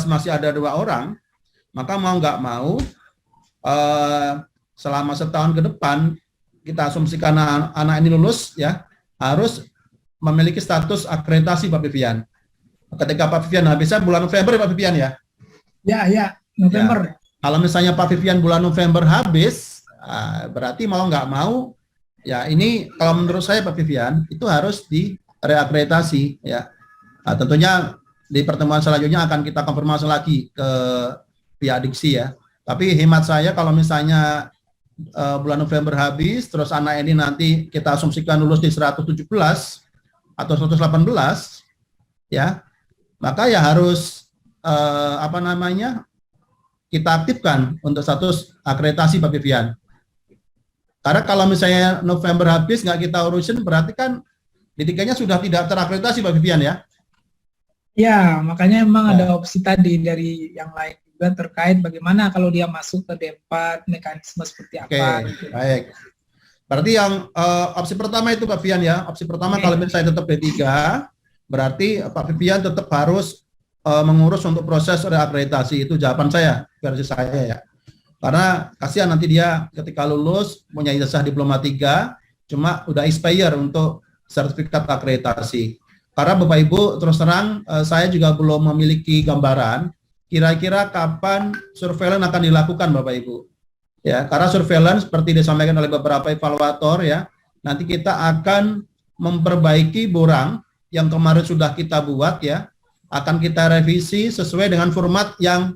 masih ada 2 orang, maka mau nggak mau selama setahun ke depan kita asumsikan anak ini lulus ya, harus memiliki status akreditasi Pak Vivian. Ketika Pak Vivian habisnya bulan November Pak Vivian ya? Ya, November. Ya. Kalau misalnya Pak Vivian bulan November habis, berarti mau nggak mau, ya ini kalau menurut saya Pak Vivian, itu harus direakreditasi ya. Tentunya di pertemuan selanjutnya akan kita konfirmasi lagi ke pihak Diksi ya. Tapi hemat saya kalau misalnya bulan November habis, terus anak ini nanti kita asumsikan lulus di 117 atau 118, ya, maka ya harus kita aktifkan untuk status akreditasi Pak Vivian. Karena kalau misalnya November habis nggak kita urusin, berarti kan didikannya sudah tidak terakreditasi Pak Vivian ya? Ya, makanya memang ada opsi tadi dari yang lain juga terkait bagaimana kalau dia masuk ke D4, mekanisme seperti apa. Gitu. Baik. Berarti yang opsi pertama itu Pak Vivian ya. Opsi pertama kalau misalnya tetap D3, berarti Pak Vivian tetap harus mengurus untuk proses reakreditasi. Itu jawaban saya, versi saya ya. Karena kasihan nanti dia ketika lulus punya ijazah diploma 3, cuma udah expire untuk sertifikat akreditasi. Karena Bapak Ibu terus terang saya juga belum memiliki gambaran kira-kira kapan surveillance akan dilakukan Bapak Ibu. Ya, karena surveillance seperti disampaikan oleh beberapa evaluator ya, nanti kita akan memperbaiki borang yang kemarin sudah kita buat ya, akan kita revisi sesuai dengan format yang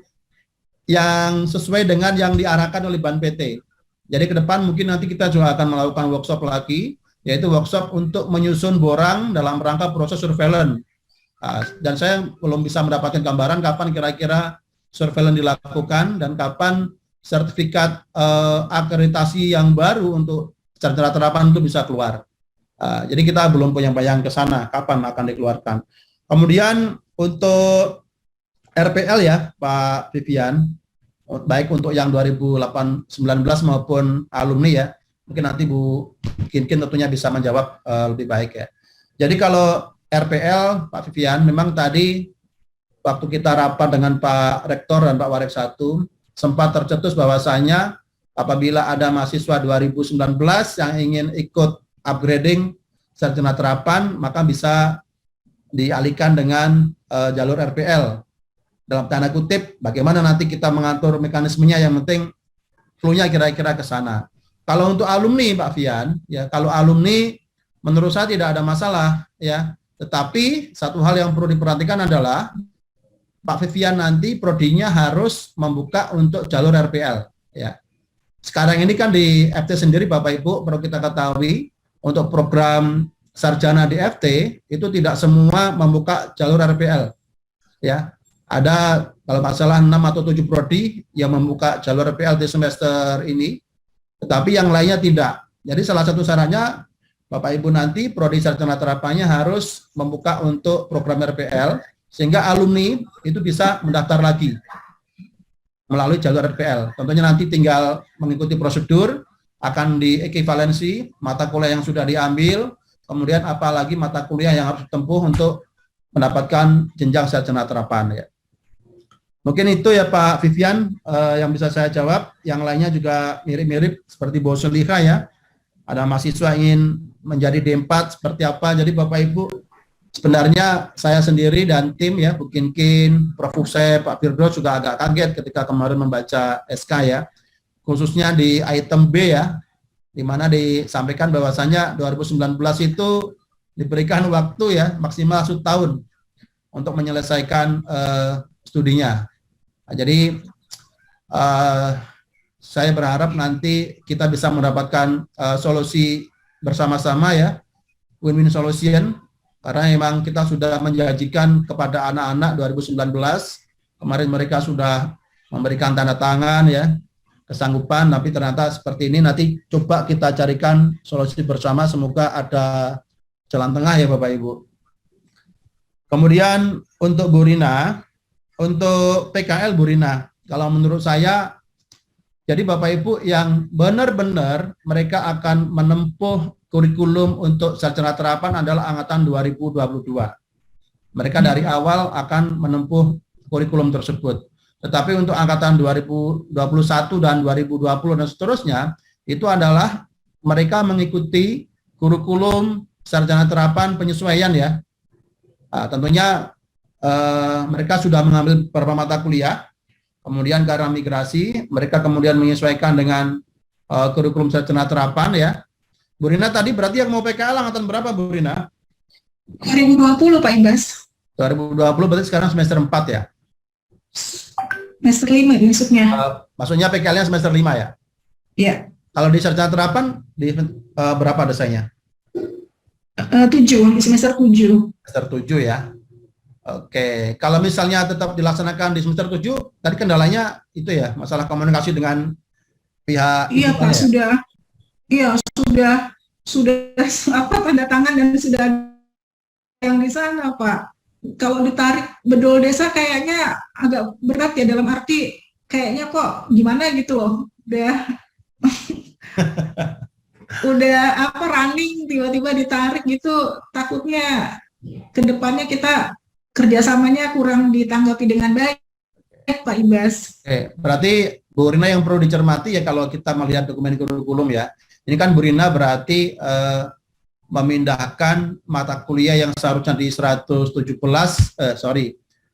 sesuai dengan yang diarahkan oleh Ban PT. Jadi ke depan mungkin nanti kita juga akan melakukan workshop lagi, yaitu workshop untuk menyusun borang dalam rangka proses surveillance. Dan saya belum bisa mendapatkan gambaran kapan kira-kira surveillance dilakukan dan kapan sertifikat akreditasi yang baru untuk sarjana terapan itu bisa keluar. Jadi kita belum punya bayangan ke sana kapan akan dikeluarkan. Kemudian untuk RPL ya Pak Vivian, baik untuk yang 2019 maupun alumni ya, mungkin nanti Bu Kinkin tentunya bisa menjawab lebih baik ya. Jadi kalau RPL Pak Vivian, memang tadi waktu kita rapat dengan Pak Rektor dan Pak Warek 1 sempat tercetus bahwasanya apabila ada mahasiswa 2019 yang ingin ikut upgrading sarjana terapan, maka bisa dialihkan dengan jalur RPL. Dalam tanda kutip, bagaimana nanti kita mengatur mekanismenya, yang penting flow-nya kira-kira ke sana. Kalau untuk alumni Pak Vian, ya kalau alumni menurut saya tidak ada masalah ya. Tetapi satu hal yang perlu diperhatikan adalah Pak Vivian nanti prodinya harus membuka untuk jalur RPL ya. Sekarang ini kan di FT sendiri Bapak Ibu perlu kita ketahui untuk program sarjana DFT itu tidak semua membuka jalur RPL. Ya, ada kalau nggak salah 6 atau 7 prodi yang membuka jalur RPL di semester ini, tetapi yang lainnya tidak. Jadi salah satu syaratnya Bapak Ibu nanti prodi sarjana terapannya harus membuka untuk program RPL sehingga alumni itu bisa mendaftar lagi melalui jalur RPL. Tentunya nanti tinggal mengikuti prosedur, akan diekivalensi mata kuliah yang sudah diambil, kemudian apalagi mata kuliah yang harus ditempuh untuk mendapatkan jenjang sarjana terapan ya. Mungkin itu ya Pak Vivian yang bisa saya jawab. Yang lainnya juga mirip-mirip seperti Bu Sulika ya. Ada mahasiswa ingin menjadi D4 seperti apa. Jadi Bapak Ibu, sebenarnya saya sendiri dan tim ya, Bu Kinkin, Prof. Usep, Pak Firdaus juga agak kaget ketika kemarin membaca SK ya. Khususnya di item B ya, di mana disampaikan bahwasanya 2019 itu diberikan waktu ya maksimal 1 tahun untuk menyelesaikan studinya. Nah, jadi saya berharap nanti kita bisa mendapatkan solusi bersama-sama ya, win-win solution, karena memang kita sudah menjanjikan kepada anak-anak 2019, kemarin mereka sudah memberikan tanda tangan ya, kesanggupan, tapi ternyata seperti ini. Nanti coba kita carikan solusi bersama, semoga ada jalan tengah ya Bapak Ibu. Kemudian untuk Bu Rina, untuk PKL Bu Rina, kalau menurut saya, jadi Bapak Ibu yang benar-benar mereka akan menempuh kurikulum untuk sarjana terapan adalah angkatan 2022. Mereka dari awal akan menempuh kurikulum tersebut. Tetapi untuk angkatan 2021 dan 2020 dan seterusnya, itu adalah mereka mengikuti kurikulum sarjana terapan penyesuaian ya. Nah, tentunya mereka sudah mengambil beberapa mata kuliah, kemudian karena migrasi, mereka kemudian menyesuaikan dengan kurikulum sarjana terapan ya. Bu Rina tadi berarti yang mau PKL angkatan berapa Bu Rina? 2020 Pak Ibas. 2020 berarti sekarang semester 4 ya? Semester 5 maksudnya. Maksudnya PKL-nya semester 5 ya? Iya. Kalau di sarjana terapan di berapa desanya? 7, di semester 7. Semester 7 ya. Oke, kalau misalnya tetap dilaksanakan di semester 7, tadi kendalanya itu ya, masalah komunikasi dengan pihak. Iya Pak, ya? sudah apa tanda tangan dan sudah yang di sana Pak. Kalau ditarik bedol desa kayaknya agak berat ya, dalam arti kayaknya kok gimana gitu loh, udah apa running tiba-tiba ditarik gitu, takutnya kedepannya kita kerjasamanya kurang ditanggapi dengan baik Pak Ibas. Berarti Bu Rina yang perlu dicermati ya kalau kita melihat dokumen kurikulum ya, ini kan Bu Rina berarti memindahkan mata kuliah yang seharusnya di 117,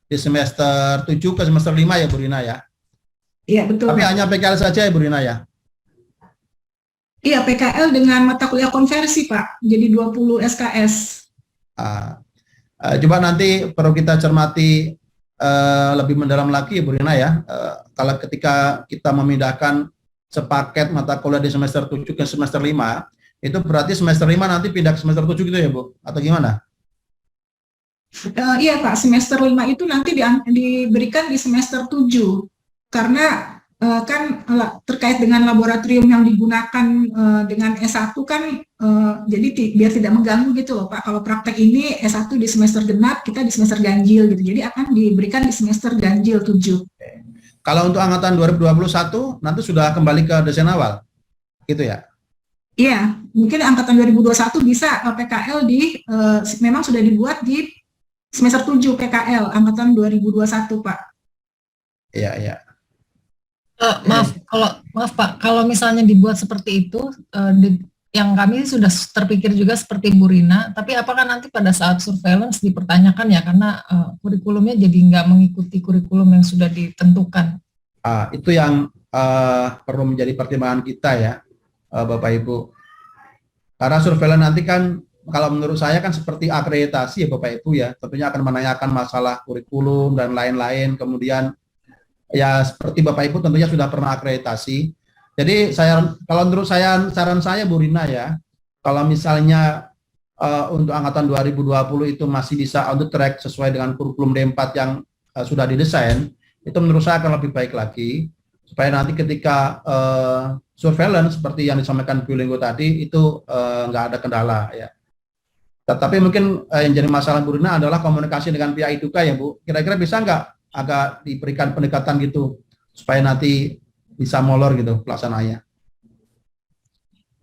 di semester 7 ke semester 5 ya Bu Rina ya? Iya betul. Tapi hanya PKL saja ya Bu Rina ya? Iya, PKL dengan mata kuliah konversi Pak, jadi 20 SKS. Coba nanti perlu kita cermati lebih mendalam lagi Bu Rina ya, kalau ketika kita memindahkan sepaket mata kuliah di semester 7 ke semester 5, itu berarti semester 5 nanti pindah ke semester 7 gitu ya Bu? Atau gimana? Iya Pak, semester 5 itu nanti diberikan di semester 7. Karena kan terkait dengan laboratorium yang digunakan dengan S1 kan, jadi biar tidak mengganggu gitu loh Pak. Kalau praktek ini S1 di semester genap, kita di semester ganjil gitu. Jadi akan diberikan di semester ganjil 7. Kalau untuk angkatan 2021 nanti sudah kembali ke desain awal, gitu ya? Iya, mungkin angkatan 2021 bisa PKL memang sudah dibuat di semester 7 PKL angkatan 2021 Pak. Iya. Maaf Pak, kalau misalnya dibuat seperti itu, yang kami sudah terpikir juga seperti Bu Rina, tapi apakah nanti pada saat surveillance dipertanyakan ya, karena kurikulumnya jadi nggak mengikuti kurikulum yang sudah ditentukan. Itu yang perlu menjadi pertimbangan kita ya, Bapak Ibu. Karena surveillance nanti kan, kalau menurut saya kan seperti akreditasi ya Bapak Ibu ya, tentunya akan menanyakan masalah kurikulum dan lain-lain, kemudian ya seperti Bapak Ibu tentunya sudah pernah akreditasi. Jadi kalau menurut saya, saran saya Bu Rina ya, kalau misalnya untuk angkatan 2020 itu masih bisa on the track sesuai dengan kurikulum D4 yang sudah didesain, itu menurut saya akan lebih baik lagi, supaya nanti ketika surveillance seperti yang disampaikan Bu Linggo tadi itu nggak ada kendala ya. Tetapi mungkin yang jadi masalah Bu Rina adalah komunikasi dengan pihak IDUKA ya Bu. Kira-kira bisa nggak agak diberikan pendekatan gitu supaya nanti bisa molor gitu pelaksanaannya?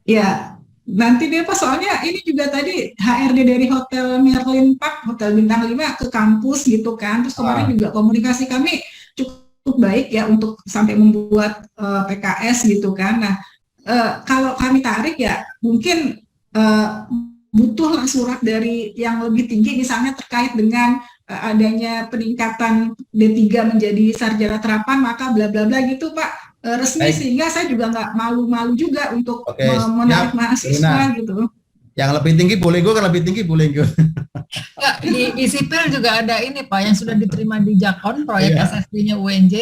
Ya, nanti deh Pak, soalnya ini juga tadi HRD dari Hotel Merlin Park, Hotel Bintang 5 ke kampus gitu kan. Terus kemarin juga komunikasi kami cukup baik ya untuk sampai membuat PKS gitu kan. Nah, kalau kami tarik ya mungkin butuhlah surat dari yang lebih tinggi misalnya terkait dengan adanya peningkatan D3 menjadi sarjana terapan, maka bla bla bla gitu Pak. Resmi sehingga saya juga nggak malu-malu juga untuk menarik mahasiswa gitu. Yang lebih tinggi boleh gue, kan lebih tinggi boleh gue. Di sipil juga ada ini Pak yang sudah diterima di Jakon proyek SSD-nya UNJ.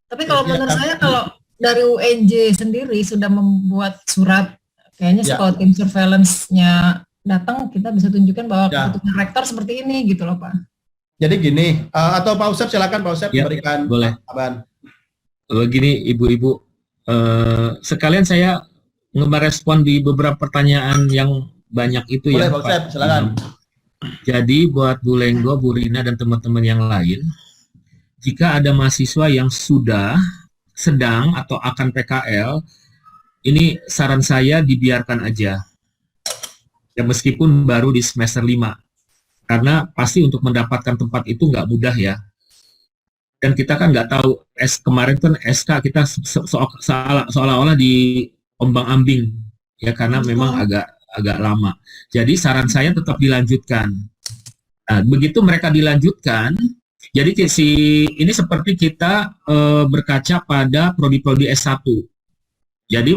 Tapi kalau menurut saya kalau dari UNJ sendiri sudah membuat surat, kayaknya kalau tim surveillance-nya datang kita bisa tunjukkan bahwa keputusan rektor seperti ini gitu loh Pak. Jadi gini, atau Pak Usep silakan Pak Usep memberikan boleh. Aban. Begini Ibu-Ibu, sekalian saya merespon di beberapa pertanyaan yang banyak itu. Boleh, ya Pak Usep, silakan. Jadi buat Bu Lenggo, Bu Rina dan teman-teman yang lain, jika ada mahasiswa yang sudah, sedang atau akan PKL, ini saran saya dibiarkan aja. Ya meskipun baru di semester 5. Karena pasti untuk mendapatkan tempat itu nggak mudah ya. Dan kita kan nggak tahu, kemarin kan SK kita seolah-olah di ombang-ambing ya, karena memang agak lama. Jadi saran saya tetap dilanjutkan. Nah, begitu mereka dilanjutkan, jadi ini seperti kita berkaca pada prodi-prodi S1. Jadi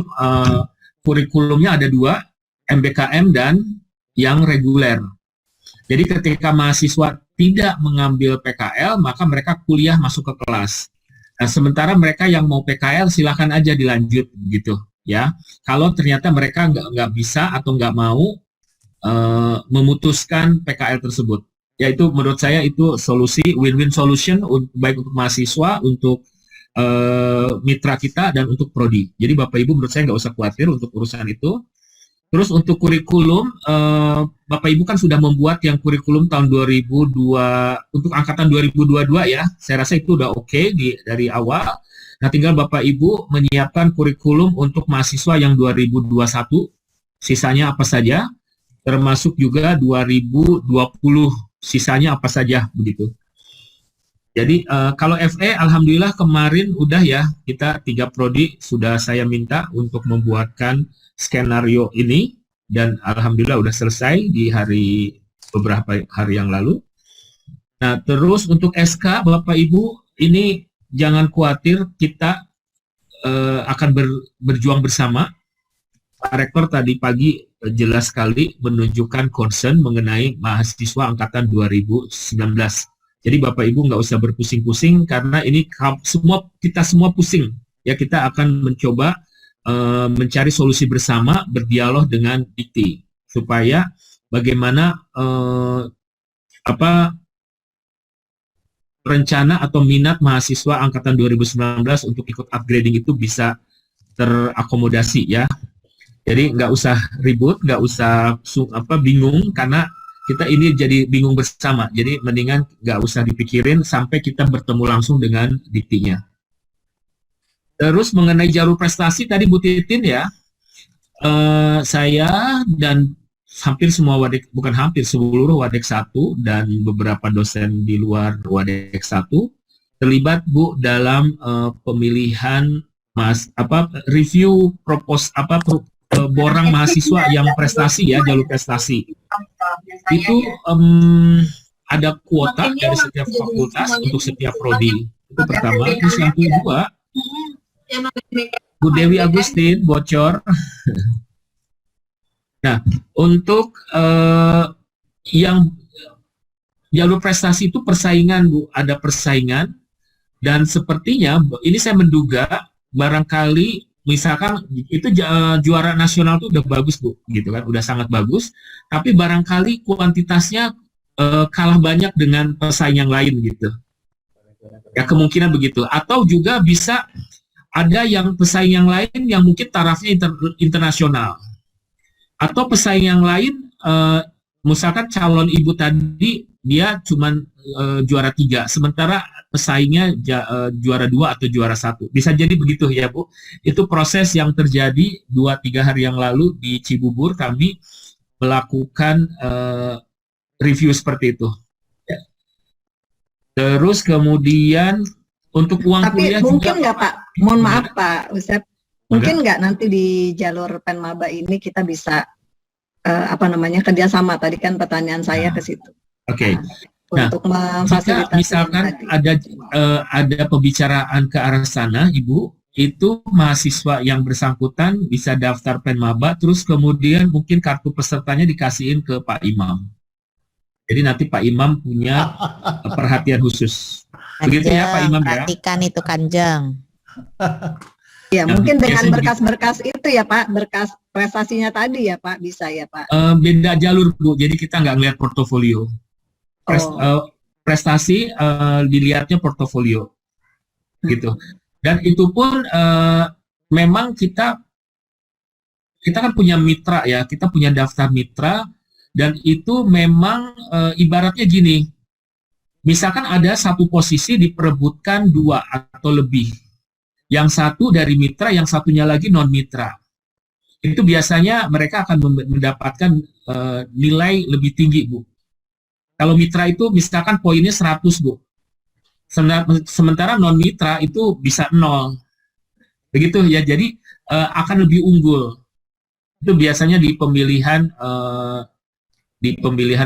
kurikulumnya ada 2, MBKM dan yang reguler. Jadi ketika mahasiswa tidak mengambil PKL, maka mereka kuliah masuk ke kelas. Nah, sementara mereka yang mau PKL silahkan aja dilanjut gitu ya. Kalau ternyata mereka nggak bisa atau nggak mau memutuskan PKL tersebut, yaitu menurut saya itu solusi win-win solution baik untuk mahasiswa, untuk mitra kita dan untuk prodi. Jadi Bapak Ibu menurut saya nggak usah khawatir untuk urusan itu. Terus untuk kurikulum, Bapak Ibu kan sudah membuat yang kurikulum tahun 2002 untuk angkatan 2022 ya. Saya rasa itu udah oke dari awal. Nah, tinggal Bapak Ibu menyiapkan kurikulum untuk mahasiswa yang 2021. Sisanya apa saja? Termasuk juga 2020 sisanya apa saja begitu. Jadi kalau FE alhamdulillah kemarin udah ya, kita 3 prodi sudah saya minta untuk membuatkan skenario ini dan alhamdulillah udah selesai di beberapa hari yang lalu. Nah, terus untuk SK Bapak Ibu ini jangan khawatir, kita akan berjuang bersama. Pak Rektor tadi pagi jelas sekali menunjukkan concern mengenai mahasiswa angkatan 2019. Jadi Bapak Ibu nggak usah berpusing-pusing karena ini kita semua pusing. Ya, kita akan mencoba mencari solusi bersama, berdialog dengan Dikti supaya bagaimana rencana atau minat mahasiswa angkatan 2019 untuk ikut upgrading itu bisa terakomodasi ya. Jadi nggak usah ribut, nggak usah bingung karena kita ini jadi bingung bersama. Jadi mendingan nggak usah dipikirin sampai kita bertemu langsung dengan Diktinya. Terus mengenai jalur prestasi tadi Bu Titin ya, saya dan hampir semua bukan hampir, seluruh Wadek 1 dan beberapa dosen di luar Wadek 1 terlibat Bu dalam pemilihan review borang mahasiswa yang prestasi ya, jalur prestasi. Itu ada kuota dari setiap fakultas untuk setiap prodi. Itu pertama. Terus yang kedua, Bu Dewi Agustin bocor. Nah, untuk yang jalur prestasi itu persaingan Bu, ada persaingan dan sepertinya ini saya menduga barangkali misalkan itu juara nasional tuh udah bagus Bu, gitu kan, udah sangat bagus, tapi barangkali kuantitasnya kalah banyak dengan pesaing yang lain gitu. Ya kemungkinan begitu. Atau juga bisa ada yang pesaing yang lain yang mungkin tarafnya internasional. Atau pesaing yang lain, misalkan calon ibu tadi dia cuman juara 3, sementara pesaingnya juara 2 atau juara 1. Bisa jadi begitu ya Bu. Itu proses yang terjadi 2-3 hari yang lalu di Cibubur, kami melakukan review seperti itu. Ya. Terus kemudian untuk uang Tapi kuliah mungkin juga, nggak Pak, mohon maaf Pak Usep, mungkin nggak nanti di jalur Penmaba ini kita bisa kerjasama, tadi kan pertanyaan saya ke situ. Oke. Nah, Untuk jika memfasilitasi misalkan tadi. ada pembicaraan ke arah sana, Ibu, itu mahasiswa yang bersangkutan bisa daftar Penmaba, terus kemudian mungkin kartu pesertanya dikasihin ke Pak Imam. Jadi nanti Pak Imam punya perhatian khusus. Begitu ya Pak Imam ya? Perhatikan itu Kanjeng. Ya, Nah, mungkin dengan biasanya berkas-berkas itu ya Pak, berkas prestasinya tadi ya Pak, bisa ya Pak. Beda jalur Bu, jadi kita nggak ngeliat portofolio. Prestasi dilihatnya portofolio, gitu. Dan itu pun memang kita kan punya mitra ya, kita punya daftar mitra, dan itu memang ibaratnya gini, misalkan ada satu posisi diperebutkan 2 atau lebih, yang satu dari mitra, yang satunya lagi non mitra. Itu biasanya mereka akan mendapatkan nilai lebih tinggi Bu. Kalau mitra itu misalkan poinnya 100 Bu, sementara non mitra itu bisa 0. Begitu ya, jadi akan lebih unggul. Itu biasanya di pemilihan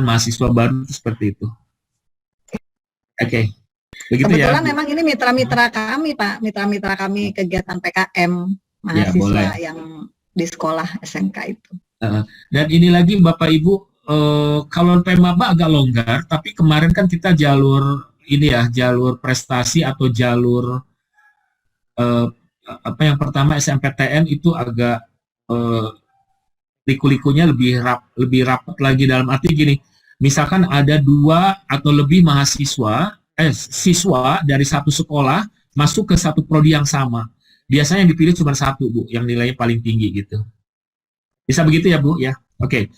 mahasiswa baru seperti itu. Oke. Begitu Kebetulan ya. memang ini mitra-mitra kami Pak, mitra-mitra kami kegiatan PKM mahasiswa yang di sekolah SMK itu. Dan ini lagi Bapak Ibu, kalau Penmaba agak longgar, tapi kemarin kan kita jalur ini ya, jalur prestasi atau jalur yang pertama SMPTN itu agak liku-likunya lebih rapat lagi, dalam arti gini, misalkan ada 2 atau lebih siswa dari satu sekolah masuk ke satu prodi yang sama. Biasanya yang dipilih cuma 1 Bu, yang nilainya paling tinggi gitu. Bisa begitu ya Bu ya? Oke.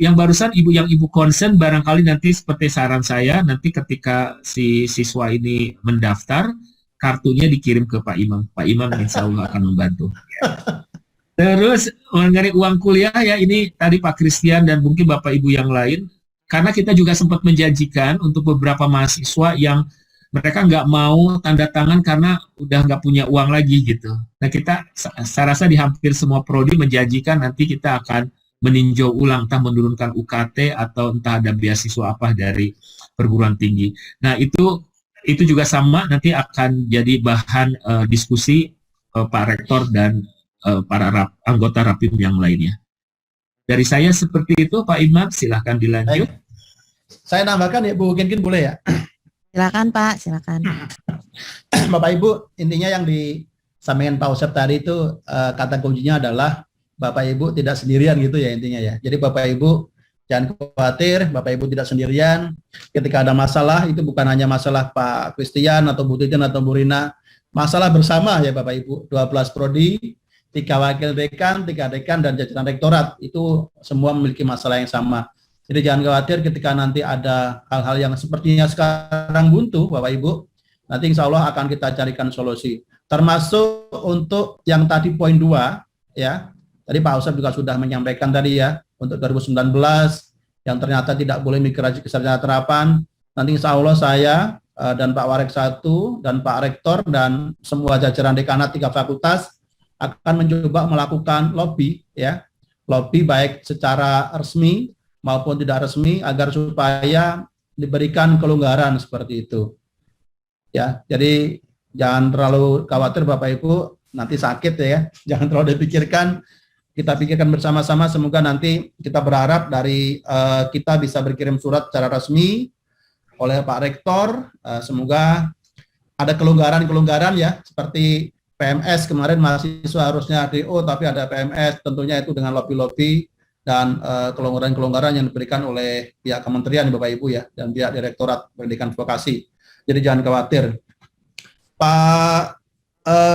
Yang barusan yang Ibu concern, barangkali nanti seperti saran saya, nanti ketika si siswa ini mendaftar, kartunya dikirim ke Pak Imam. Pak Imam insya Allah akan membantu. Terus mengenai uang kuliah ya, ini tadi Pak Christian dan mungkin Bapak Ibu yang lain, karena kita juga sempat menjanjikan untuk beberapa mahasiswa yang mereka nggak mau tanda tangan karena udah nggak punya uang lagi gitu. Nah kita, saya rasa di hampir semua prodi menjanjikan nanti kita akan meninjau ulang, entah menurunkan UKT atau entah ada beasiswa apa dari perguruan tinggi. Nah itu juga sama, nanti akan jadi bahan diskusi Pak Rektor dan para anggota Rapim yang lainnya. Dari saya seperti itu, Pak Imam, silahkan dilanjut. Saya nambahkan ya Bu, mungkin boleh ya? Silakan Pak, silakan. Bapak Ibu, intinya yang disampaikan Pak Usep tadi itu kata kuncinya adalah Bapak Ibu tidak sendirian gitu ya intinya ya. Jadi Bapak Ibu jangan khawatir, Bapak Ibu tidak sendirian. Ketika ada masalah, itu bukan hanya masalah Pak Christian atau Bu Titin atau Bu Rina, masalah bersama ya Bapak Ibu. 12 prodi, 3 wakil dekan, 3 dekan dan jajaran rektorat, itu semua memiliki masalah yang sama. Jadi jangan khawatir ketika nanti ada hal-hal yang sepertinya sekarang buntu Bapak Ibu, nanti insya Allah akan kita carikan solusi. Termasuk untuk yang tadi poin 2 ya. Tadi Pak Usep juga sudah menyampaikan tadi ya, untuk 2019 yang ternyata tidak boleh migrasi ke sarjana terapan, nanti insya Allah saya dan Pak Warek 1 dan Pak Rektor dan semua jajaran dekanat 3 fakultas akan mencoba melakukan lobby ya, lobby baik secara resmi maupun tidak resmi agar supaya diberikan kelonggaran seperti itu. Ya, jadi jangan terlalu khawatir Bapak Ibu, nanti sakit ya, jangan terlalu dipikirkan. Kita pikirkan bersama-sama, semoga nanti kita berharap dari kita bisa berkirim surat secara resmi oleh Pak Rektor, semoga ada kelonggaran-kelonggaran ya, seperti PMS kemarin mahasiswa harusnya DO tapi ada PMS, tentunya itu dengan lobby-lobby dan kelonggaran-kelonggaran yang diberikan oleh pihak kementerian Bapak Ibu ya dan pihak Direktorat Pendidikan Vokasi. Jadi jangan khawatir. Pak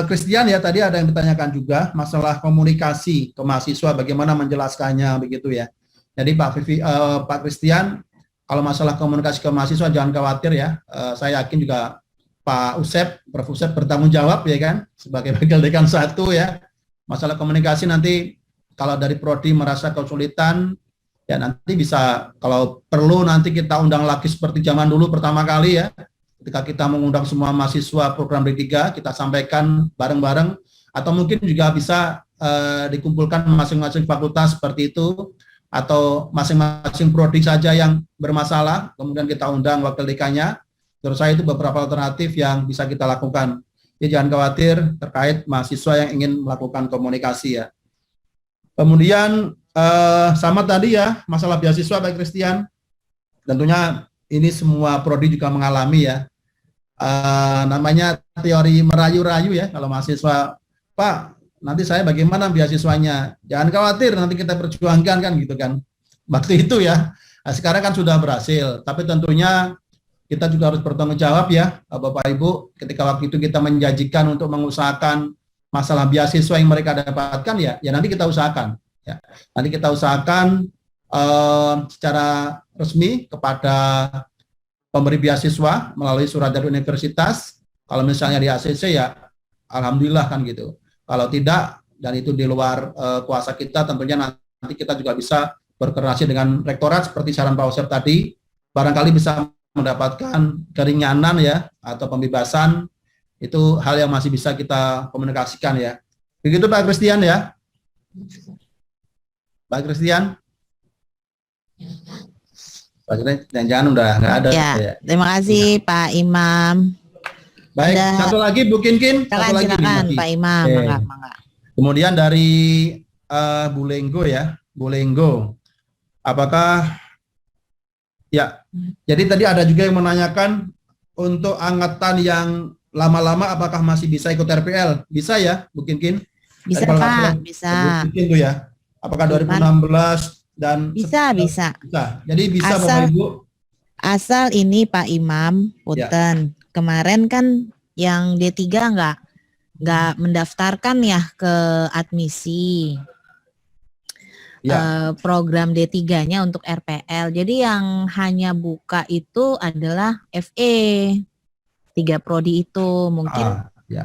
Christian ya tadi ada yang ditanyakan juga masalah komunikasi ke mahasiswa bagaimana menjelaskannya begitu ya. Jadi Pak Christian kalau masalah komunikasi ke mahasiswa jangan khawatir ya. Saya yakin juga Pak Usep, Prof. Usep bertanggung jawab ya kan sebagai Wakil Dekan 1 ya. Masalah komunikasi nanti kalau dari prodi merasa kesulitan ya nanti bisa kalau perlu nanti kita undang lagi seperti zaman dulu pertama kali ya. Ketika kita mengundang semua mahasiswa program D3, kita sampaikan bareng-bareng atau mungkin juga bisa dikumpulkan masing-masing fakultas seperti itu atau masing-masing prodi saja yang bermasalah, kemudian kita undang wakil dekannya. Menurut saya itu beberapa alternatif yang bisa kita lakukan. Jadi jangan khawatir terkait mahasiswa yang ingin melakukan komunikasi ya. Kemudian sama tadi ya masalah beasiswa Pak Christian. Tentunya ini semua prodi juga mengalami ya. Namanya teori merayu-rayu ya kalau mahasiswa, Pak nanti saya bagaimana beasiswanya? Jangan khawatir nanti kita perjuangkan kan gitu kan. Waktu itu ya. Nah, sekarang kan sudah berhasil, tapi tentunya kita juga harus bertanggung jawab ya Bapak Ibu ketika waktu itu kita menjanjikan untuk mengusahakan masalah beasiswa yang mereka dapatkan ya nanti kita usahakan ya. Nanti kita usahakan secara resmi kepada pemberi beasiswa melalui surat dari universitas. Kalau misalnya di ACC ya alhamdulillah kan gitu. Kalau tidak dan itu di luar kuasa kita, tentunya nanti kita juga bisa berkoordinasi dengan rektorat seperti saran Pak Usep tadi, barangkali bisa mendapatkan keringanan ya atau pembebasan. Itu hal yang masih bisa kita komunikasikan ya. Begitu Pak Christian ya. Pak Christian. Pak Christian jangan udah nggak ada. Ya, terima kasih Pak Imam. Baik, satu lagi Bu Kinkin. Silakan Pak Imam. Mangga. Kemudian dari Bu Lenggo ya, Bu Lenggo. Apakah ya, jadi tadi ada juga yang menanyakan untuk angkatan yang lama-lama apakah masih bisa ikut RPL? Bisa ya, Bu Kinkin? Bisa Pak, bisa. Bu Kinkin tuh ya. Apakah 2016 dan bisa. Bisa. Jadi bisa Bapak Ibu. Asal ini Pak Imam, punten. Ya. Kemarin kan yang D3 nggak mendaftarkan ya ke admisi. Ya. Program D3-nya untuk RPL. Jadi yang hanya buka itu adalah FE 3 prodi itu. Mungkin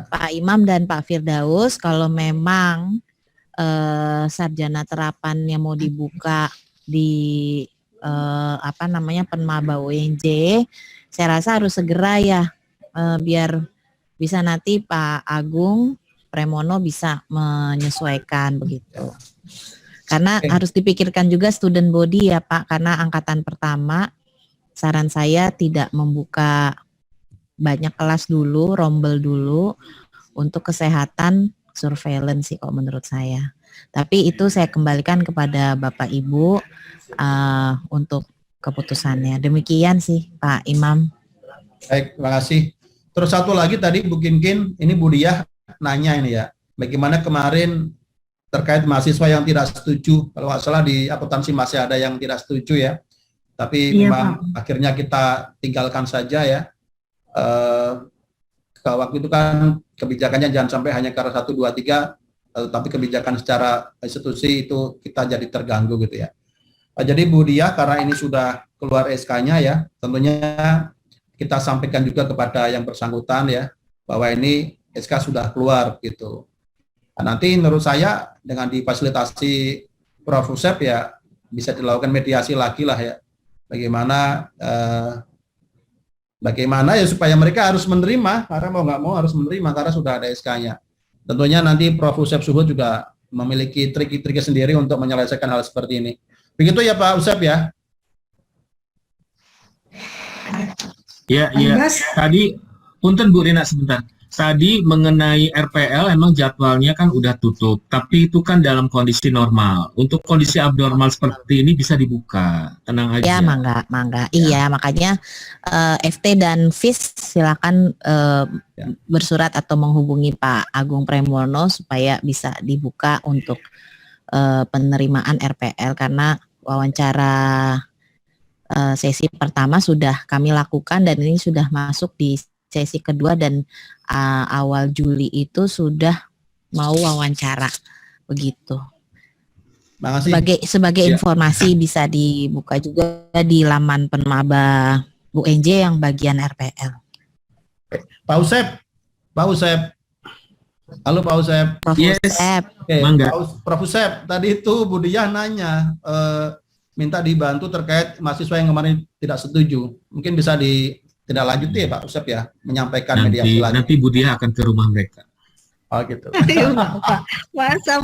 Pak Imam dan Pak Firdaus kalau memang sarjana terapannya mau dibuka di Penmaba UNJ, saya rasa harus segera ya biar bisa nanti Pak Agung Premono bisa menyesuaikan begitu. Karena harus dipikirkan juga student body ya Pak, karena angkatan pertama saran saya tidak membuka banyak kelas dulu, rombel dulu untuk kesehatan surveillance sih kok menurut saya. Tapi itu saya kembalikan kepada Bapak Ibu untuk keputusannya. Demikian sih Pak Imam. Baik, terima kasih. Terus satu lagi tadi Bu Kinkin, ini Bu Diah nanya ini ya, bagaimana kemarin terkait mahasiswa yang tidak setuju, kalau nggak salah di akuntansi masih ada yang tidak setuju ya, tapi memang akhirnya kita tinggalkan saja ya. Waktu itu kan kebijakannya jangan sampai hanya karena 1, 2, 3, tapi kebijakan secara institusi itu kita jadi terganggu gitu ya. Jadi Bu Diah, karena ini sudah keluar SK-nya ya, tentunya kita sampaikan juga kepada yang bersangkutan ya, bahwa ini SK sudah keluar gitu. Nah, nanti menurut saya dengan difasilitasi Prof. Usep ya bisa dilakukan mediasi lagi lah ya. Bagaimana ya supaya mereka harus menerima, karena mau nggak mau harus menerima karena sudah ada SK-nya. Tentunya nanti Prof. Usep Suhud juga memiliki trik-trik sendiri untuk menyelesaikan hal seperti ini. Begitu ya Pak Usep ya? Ya. Tadi, punten Bu Rina sebentar. tadi mengenai RPL emang jadwalnya kan udah tutup, tapi itu kan dalam kondisi normal. Untuk kondisi abnormal seperti ini bisa dibuka, tenang aja. Ya, mangga. Iya, makanya FT dan FIS silakan bersurat atau menghubungi Pak Agung Premono supaya bisa dibuka untuk penerimaan RPL, karena wawancara sesi pertama sudah kami lakukan dan ini sudah masuk di sesi kedua, dan awal Juli itu sudah mau wawancara begitu. Sebagai informasi bisa dibuka juga di laman Penmaba UNJ yang bagian RPL. Pak Usep. Halo Pak Usep. Prof. Usep. Prof. Usep, tadi itu Bu Diah nanya minta dibantu terkait mahasiswa yang kemarin tidak setuju. Mungkin bisa tidak lanjuti ya Pak Usep ya, menyampaikan mediasi lagi. Nanti Bu Diah akan ke rumah mereka. Oh gitu. Masa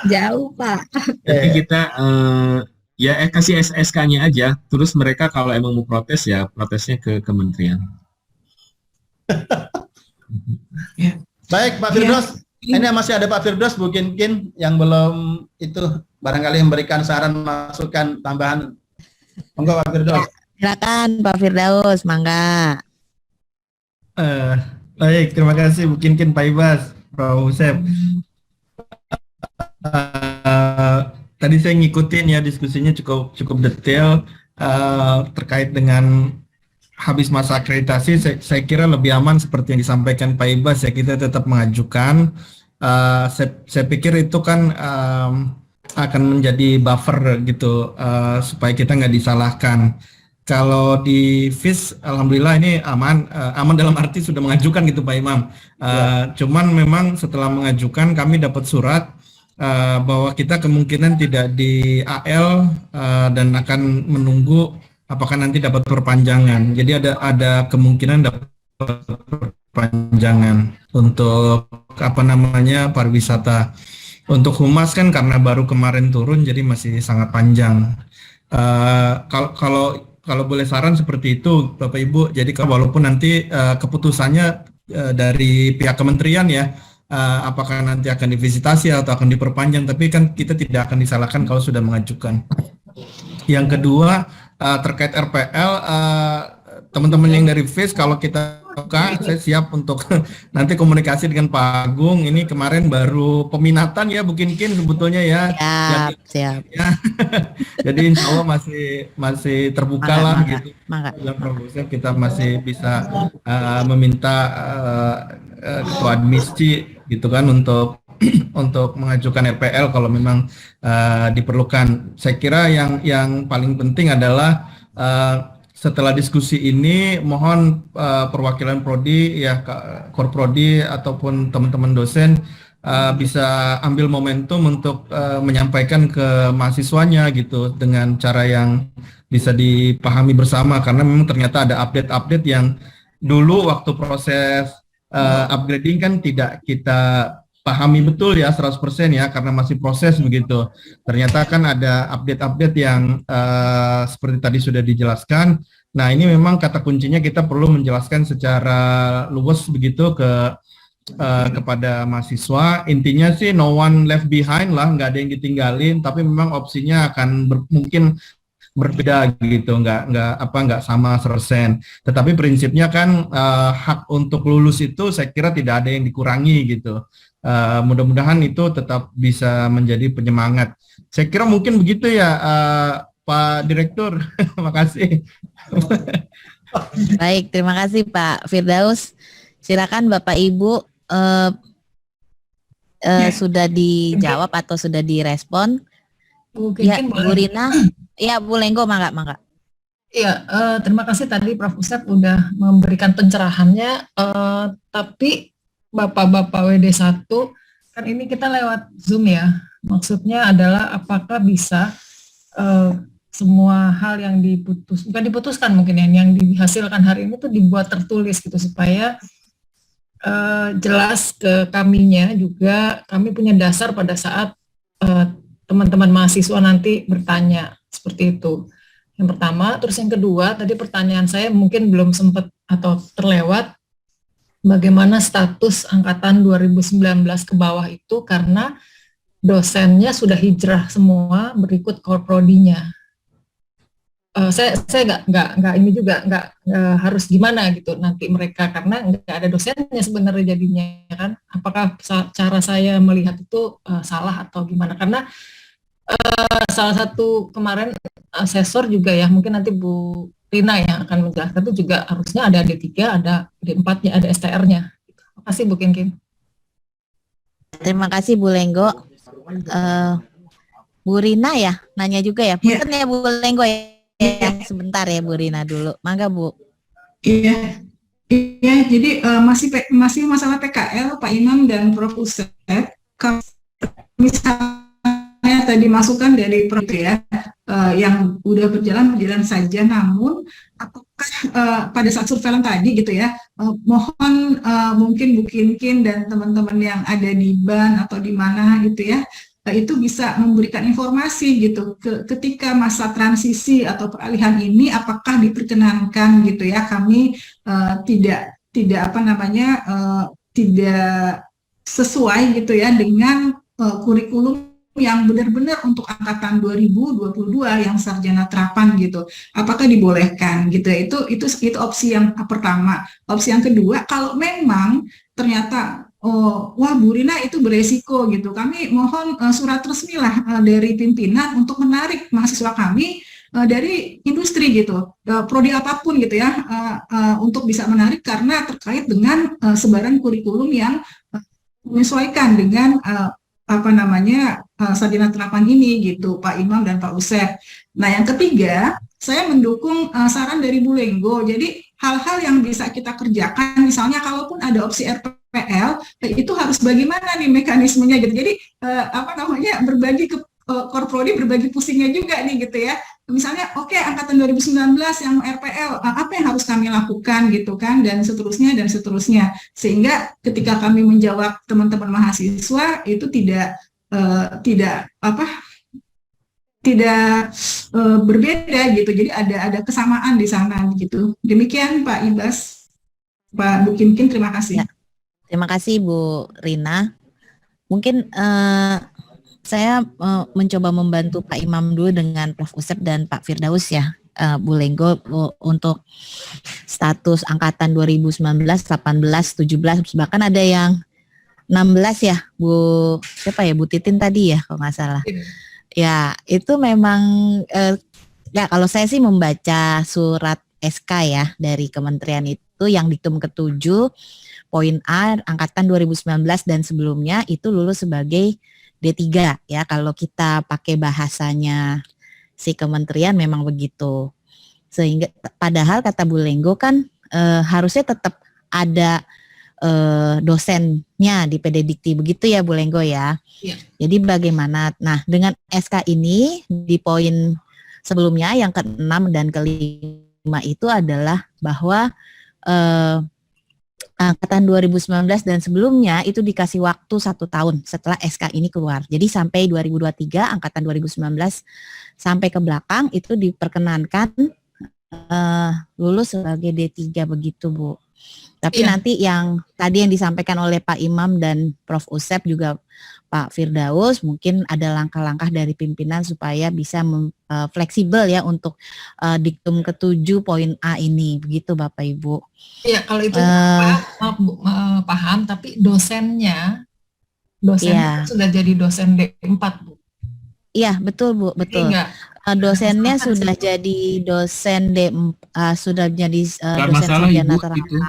jauh Pak. Jadi kita kasih SK-nya aja, terus mereka kalau emang mau protes ya protesnya ke kementerian. Baik Pak Firdaus, ini masih ada Pak Firdaus mungkin yang belum itu barangkali memberikan saran masukan tambahan. Monggo Pak Firdaus. Silakan Pak Firdaus, mangga. Baik, terima kasih Bu Kinkin, Pak Ibas, Prof. Usep. Tadi saya ngikutin ya diskusinya cukup detail terkait dengan habis masa akreditasi. Saya kira lebih aman seperti yang disampaikan Pak Ibas ya, kita tetap mengajukan. Saya pikir itu kan akan menjadi buffer gitu supaya kita nggak disalahkan. Kalau di FIS, alhamdulillah ini aman dalam arti sudah mengajukan gitu Pak Imam. Cuman memang setelah mengajukan kami dapat surat bahwa kita kemungkinan tidak di AL dan akan menunggu apakah nanti dapat perpanjangan. Jadi ada kemungkinan dapat perpanjangan untuk pariwisata. Untuk humas kan karena baru kemarin turun jadi masih sangat panjang. Kalau boleh saran seperti itu Bapak Ibu, jadi walaupun nanti keputusannya dari pihak kementerian ya, apakah nanti akan divisitasi atau akan diperpanjang, tapi kan kita tidak akan disalahkan kalau sudah mengajukan. Yang kedua terkait RPL, teman-teman yang dari FIS kalau kita buka, saya siap untuk nanti komunikasi dengan Pak Agung. Ini kemarin baru peminatan ya Bu Kinkin sebetulnya ya. Siap. Ya. Jadi insya Allah masih terbuka lah gitu. Dalam proses kita masih bisa meminta ketua admisi gitu kan untuk mengajukan RPL kalau memang diperlukan. Saya kira yang paling penting adalah setelah diskusi ini mohon perwakilan prodi ya Korprodi ataupun teman-teman dosen bisa ambil momentum untuk menyampaikan ke mahasiswanya gitu dengan cara yang bisa dipahami bersama, karena memang ternyata ada update-update yang dulu waktu proses upgrading kan tidak kita pahami betul ya 100% ya, karena masih proses begitu. Ternyata kan ada update-update yang seperti tadi sudah dijelaskan. Nah ini memang kata kuncinya kita perlu menjelaskan secara luwes begitu kepada mahasiswa. Intinya sih no one left behind lah, nggak ada yang ditinggalin, tapi memang opsinya akan mungkin berbeda gitu, nggak sama 100%. Tetapi prinsipnya kan hak untuk lulus itu saya kira tidak ada yang dikurangi gitu. Mudah-mudahan itu tetap bisa menjadi penyemangat. Saya kira mungkin begitu ya Pak Direktur. Terima kasih. Baik, terima kasih Pak Firdaus. Silakan Bapak Ibu sudah dijawab atau sudah direspon? Ya, Bu Rina. Ya, Bu Lenggo, mangga. Iya, terima kasih tadi Prof. Usep udah memberikan pencerahannya, tapi Bapak-Bapak WD1, kan ini kita lewat Zoom ya, maksudnya adalah apakah bisa semua hal yang bukan diputuskan mungkin yang dihasilkan hari ini tuh dibuat tertulis gitu, supaya jelas ke kaminya juga, kami punya dasar pada saat teman-teman mahasiswa nanti bertanya, seperti itu. Yang pertama, terus yang kedua, tadi pertanyaan saya mungkin belum sempat atau terlewat, bagaimana status angkatan 2019 ke bawah itu karena dosennya sudah hijrah semua berikut core prodinya. Saya nggak ini juga nggak harus gimana gitu nanti mereka karena nggak ada dosennya sebenarnya jadinya kan. Apakah cara saya melihat itu salah atau gimana? Karena salah satu kemarin asesor juga ya mungkin nanti Bu Rina yang akan menjelaskan itu juga harusnya ada D3, ada D4-nya, ada STR-nya. Terima kasih Bu Kinkin. Terima kasih Bu Lenggo. Bu Rina ya nanya juga ya. Punten ya Bu Lenggo ya. Sebentar ya Bu Rina dulu. Mangga Bu. Iya. Iya, jadi masih masalah PKL Pak Imam dan Prof Usep. Kalau misalnya tadi masukan dari Prof ya yang udah berjalan saja, namun apakah pada saat surveillance tadi gitu ya, mohon mungkin Bu Kinkin dan teman-teman yang ada di BAN atau di mana gitu ya, itu bisa memberikan informasi gitu ketika masa transisi atau peralihan ini apakah diperkenankan gitu ya, kami tidak tidak sesuai gitu ya dengan kurikulum yang benar-benar untuk angkatan 2022 yang sarjana terapan gitu, apakah dibolehkan gitu ya. Itu opsi yang pertama. Opsi yang kedua, kalau memang ternyata wah Bu Rina itu beresiko gitu, kami mohon surat resmi lah dari pimpinan untuk menarik mahasiswa kami dari industri gitu, prodi apapun gitu ya, untuk bisa menarik karena terkait dengan sebaran kurikulum yang menyesuaikan dengan sarjana terapan ini gitu Pak Imam dan Pak Usep. Nah yang ketiga, saya mendukung saran dari Bu Lenggo. Jadi hal-hal yang bisa kita kerjakan, misalnya kalaupun ada opsi RPL, itu harus bagaimana nih mekanismenya gitu. Jadi berbagi ke core prodi, berbagi pusingnya juga nih gitu ya. Misalnya oke, angkatan 2019 yang RPL, apa yang harus kami lakukan gitu kan, dan seterusnya sehingga ketika kami menjawab teman-teman mahasiswa itu tidak berbeda gitu, jadi ada kesamaan di sana gitu. Demikian Pak Ibas, Pak Bu Kinkin, terima kasih. Ya, terima kasih Bu Rina. Mungkin saya mencoba membantu Pak Imam dulu dengan Prof Usep dan Pak Firdaus ya, Bu Lenggo, untuk status angkatan 2019, 18, 17, bahkan ada yang 16 ya, Bu Titin tadi ya kalau nggak salah. Ya itu memang ya kalau saya sih membaca surat SK ya dari kementerian itu yang diktum ke-7 poin A angkatan 2019 dan sebelumnya itu lulus sebagai D3 ya, kalau kita pakai bahasanya si kementerian memang begitu. Sehingga padahal kata Bu Lenggo kan harusnya tetap ada dosennya di PDDikti, begitu ya Bu Lenggo ya. Iya. Jadi bagaimana? Nah dengan SK ini di poin sebelumnya yang ke-6 dan ke-5 itu adalah bahwa angkatan 2019 dan sebelumnya itu dikasih waktu 1 tahun setelah SK ini keluar. Jadi sampai 2023 angkatan 2019 sampai ke belakang itu diperkenankan lulus sebagai D3 begitu Bu. Tapi nanti yang tadi yang disampaikan oleh Pak Imam dan Prof Usep juga Pak Firdaus, mungkin ada langkah-langkah dari pimpinan supaya bisa fleksibel ya untuk diktum ke-7 poin A ini, begitu Bapak Ibu. Iya, kalau itu paham, tapi dosennya sudah jadi dosen D4 Bu. Iya betul Bu, betul. Dosennya sudah jadi dosen sudah jadi dosen sarjana terapan.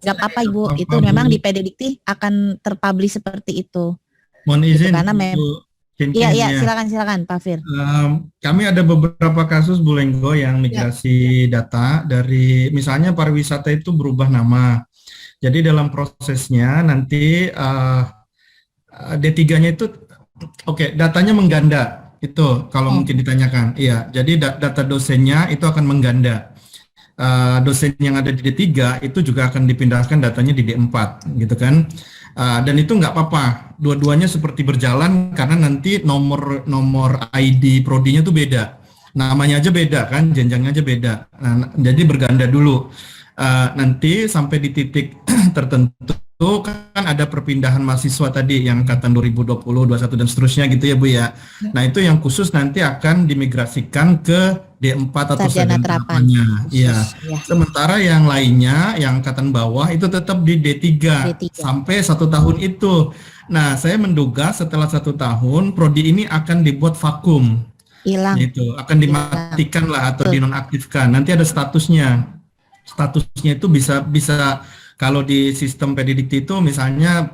Gak apa-apa Ibu, itu memang di PDDikti akan terpublish seperti itu. Mohon izin, karena Iya, silakan Pak Fir. Kami ada beberapa kasus Bu Lenggo yang migrasi data dari misalnya pariwisata itu berubah nama. Jadi dalam prosesnya nanti D3-nya itu datanya mengganda. Itu kalau mungkin ditanyakan. Iya, jadi data dosennya itu akan mengganda. Dosen yang ada di D3 itu juga akan dipindahkan datanya di D4 gitu kan. Dan itu nggak apa-apa, dua-duanya seperti berjalan karena nanti nomor ID prodinya itu beda. namanya aja beda kan, jenjangnya aja beda. Nah, jadi berganda dulu. Nanti sampai di titik tertentu kan ada perpindahan mahasiswa tadi yang angkatan 2020, 21 dan seterusnya gitu ya Bu ya. Nah itu yang khusus nanti akan dimigrasikan ke D4 atau sarjana terapannya. Iya. Ya. Sementara yang lainnya yang angkatan bawah itu tetap di D3. Sampai 1 tahun itu. Nah saya menduga setelah 1 tahun prodi ini akan dibuat vakum. Hilang. Gitu, akan dimatikan lah atau dinonaktifkan. Nanti ada statusnya. Statusnya itu bisa kalau di sistem Pedidikti itu misalnya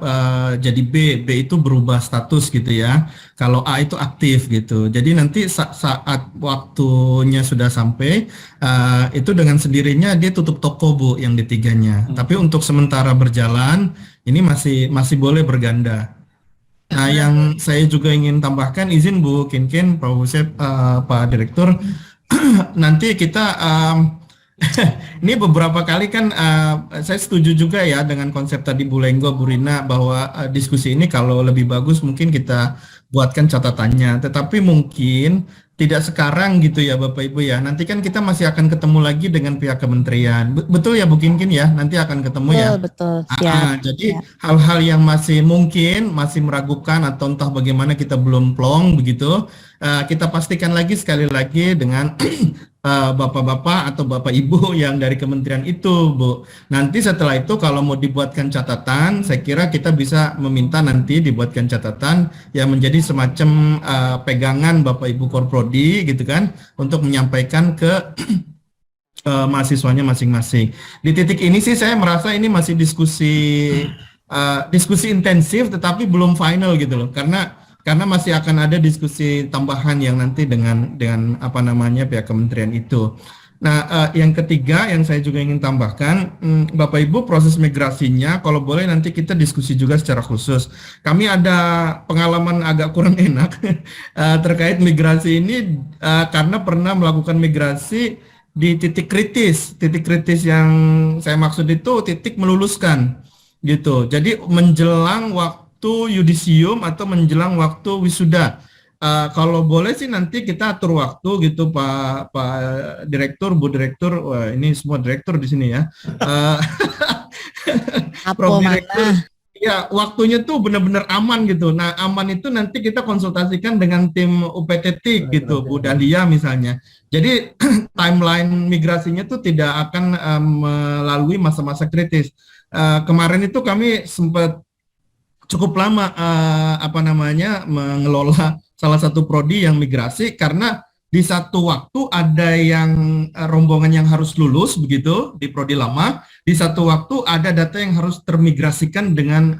jadi B itu berubah status gitu ya. Kalau A itu aktif gitu. Jadi nanti saat waktunya sudah sampai itu dengan sendirinya dia tutup toko Bu yang D3-nya. Tapi untuk sementara berjalan ini masih boleh berganda. Nah, yang saya juga ingin tambahkan, izin Bu Kinkin, Pak Husep, Pak Direktur, nanti kita ini beberapa kali kan saya setuju juga ya dengan konsep tadi Bu Lenggo, Bu Rina, bahwa diskusi ini kalau lebih bagus mungkin kita buatkan catatannya. Tetapi mungkin tidak sekarang gitu ya Bapak Ibu ya. Nanti kan kita masih akan ketemu lagi dengan pihak kementerian. Betul ya Bu Kinkin ya? Nanti akan ketemu ya. Betul. Jadi hal-hal yang masih mungkin masih meragukan atau entah bagaimana kita belum plong begitu, kita pastikan lagi sekali lagi dengan bapak-bapak atau bapak ibu yang dari kementerian itu, Bu. Nanti setelah itu kalau mau dibuatkan catatan, saya kira kita bisa meminta nanti dibuatkan catatan yang menjadi semacam pegangan bapak ibu Korprodi gitu kan, untuk menyampaikan ke mahasiswanya masing-masing. Di titik ini sih saya merasa ini masih diskusi intensif tetapi belum final gitu loh, karena masih akan ada diskusi tambahan yang nanti dengan apa namanya pihak kementerian itu. Nah, yang ketiga yang saya juga ingin tambahkan, Bapak Ibu, proses migrasinya kalau boleh nanti kita diskusi juga secara khusus. Kami ada pengalaman agak kurang enak terkait migrasi ini karena pernah melakukan migrasi di titik kritis. Titik kritis yang saya maksud itu titik meluluskan gitu. Jadi menjelang waktu yudisium atau menjelang waktu wisuda. Kalau boleh sih nanti kita atur waktu gitu Pak Direktur, Bu Direktur. Wah, ini semua direktur di sini ya. Prof Direktur. Ya, waktunya tuh benar-benar aman gitu. Nah, aman itu nanti kita konsultasikan dengan tim UPT TIK gitu, Bu Dahlia misalnya. Jadi timeline migrasinya tuh tidak akan melalui masa-masa kritis. Kemarin itu kami sempat cukup lama mengelola salah satu prodi yang migrasi karena di satu waktu ada yang rombongan yang harus lulus begitu di prodi lama, di satu waktu ada data yang harus termigrasikan dengan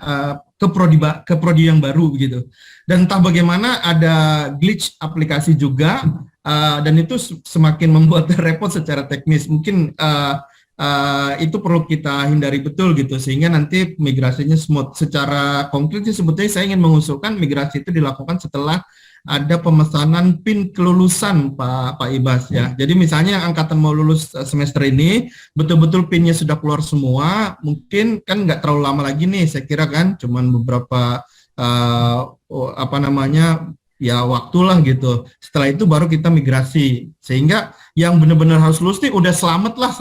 ke prodi yang baru begitu. Dan entah bagaimana ada glitch aplikasi juga dan itu semakin membuat repot secara teknis. Mungkin itu perlu kita hindari betul gitu sehingga nanti migrasinya smooth. Secara konkret sih sebetulnya saya ingin mengusulkan migrasi itu dilakukan setelah ada pemesanan PIN kelulusan Pak Ibas ya. Jadi misalnya yang angkatan mau lulus semester ini betul-betul PIN-nya sudah keluar semua, mungkin kan nggak terlalu lama lagi nih saya kira kan, cuman beberapa ya waktulah gitu. Setelah itu baru kita migrasi sehingga yang benar-benar harus lulus nih udah selamat lah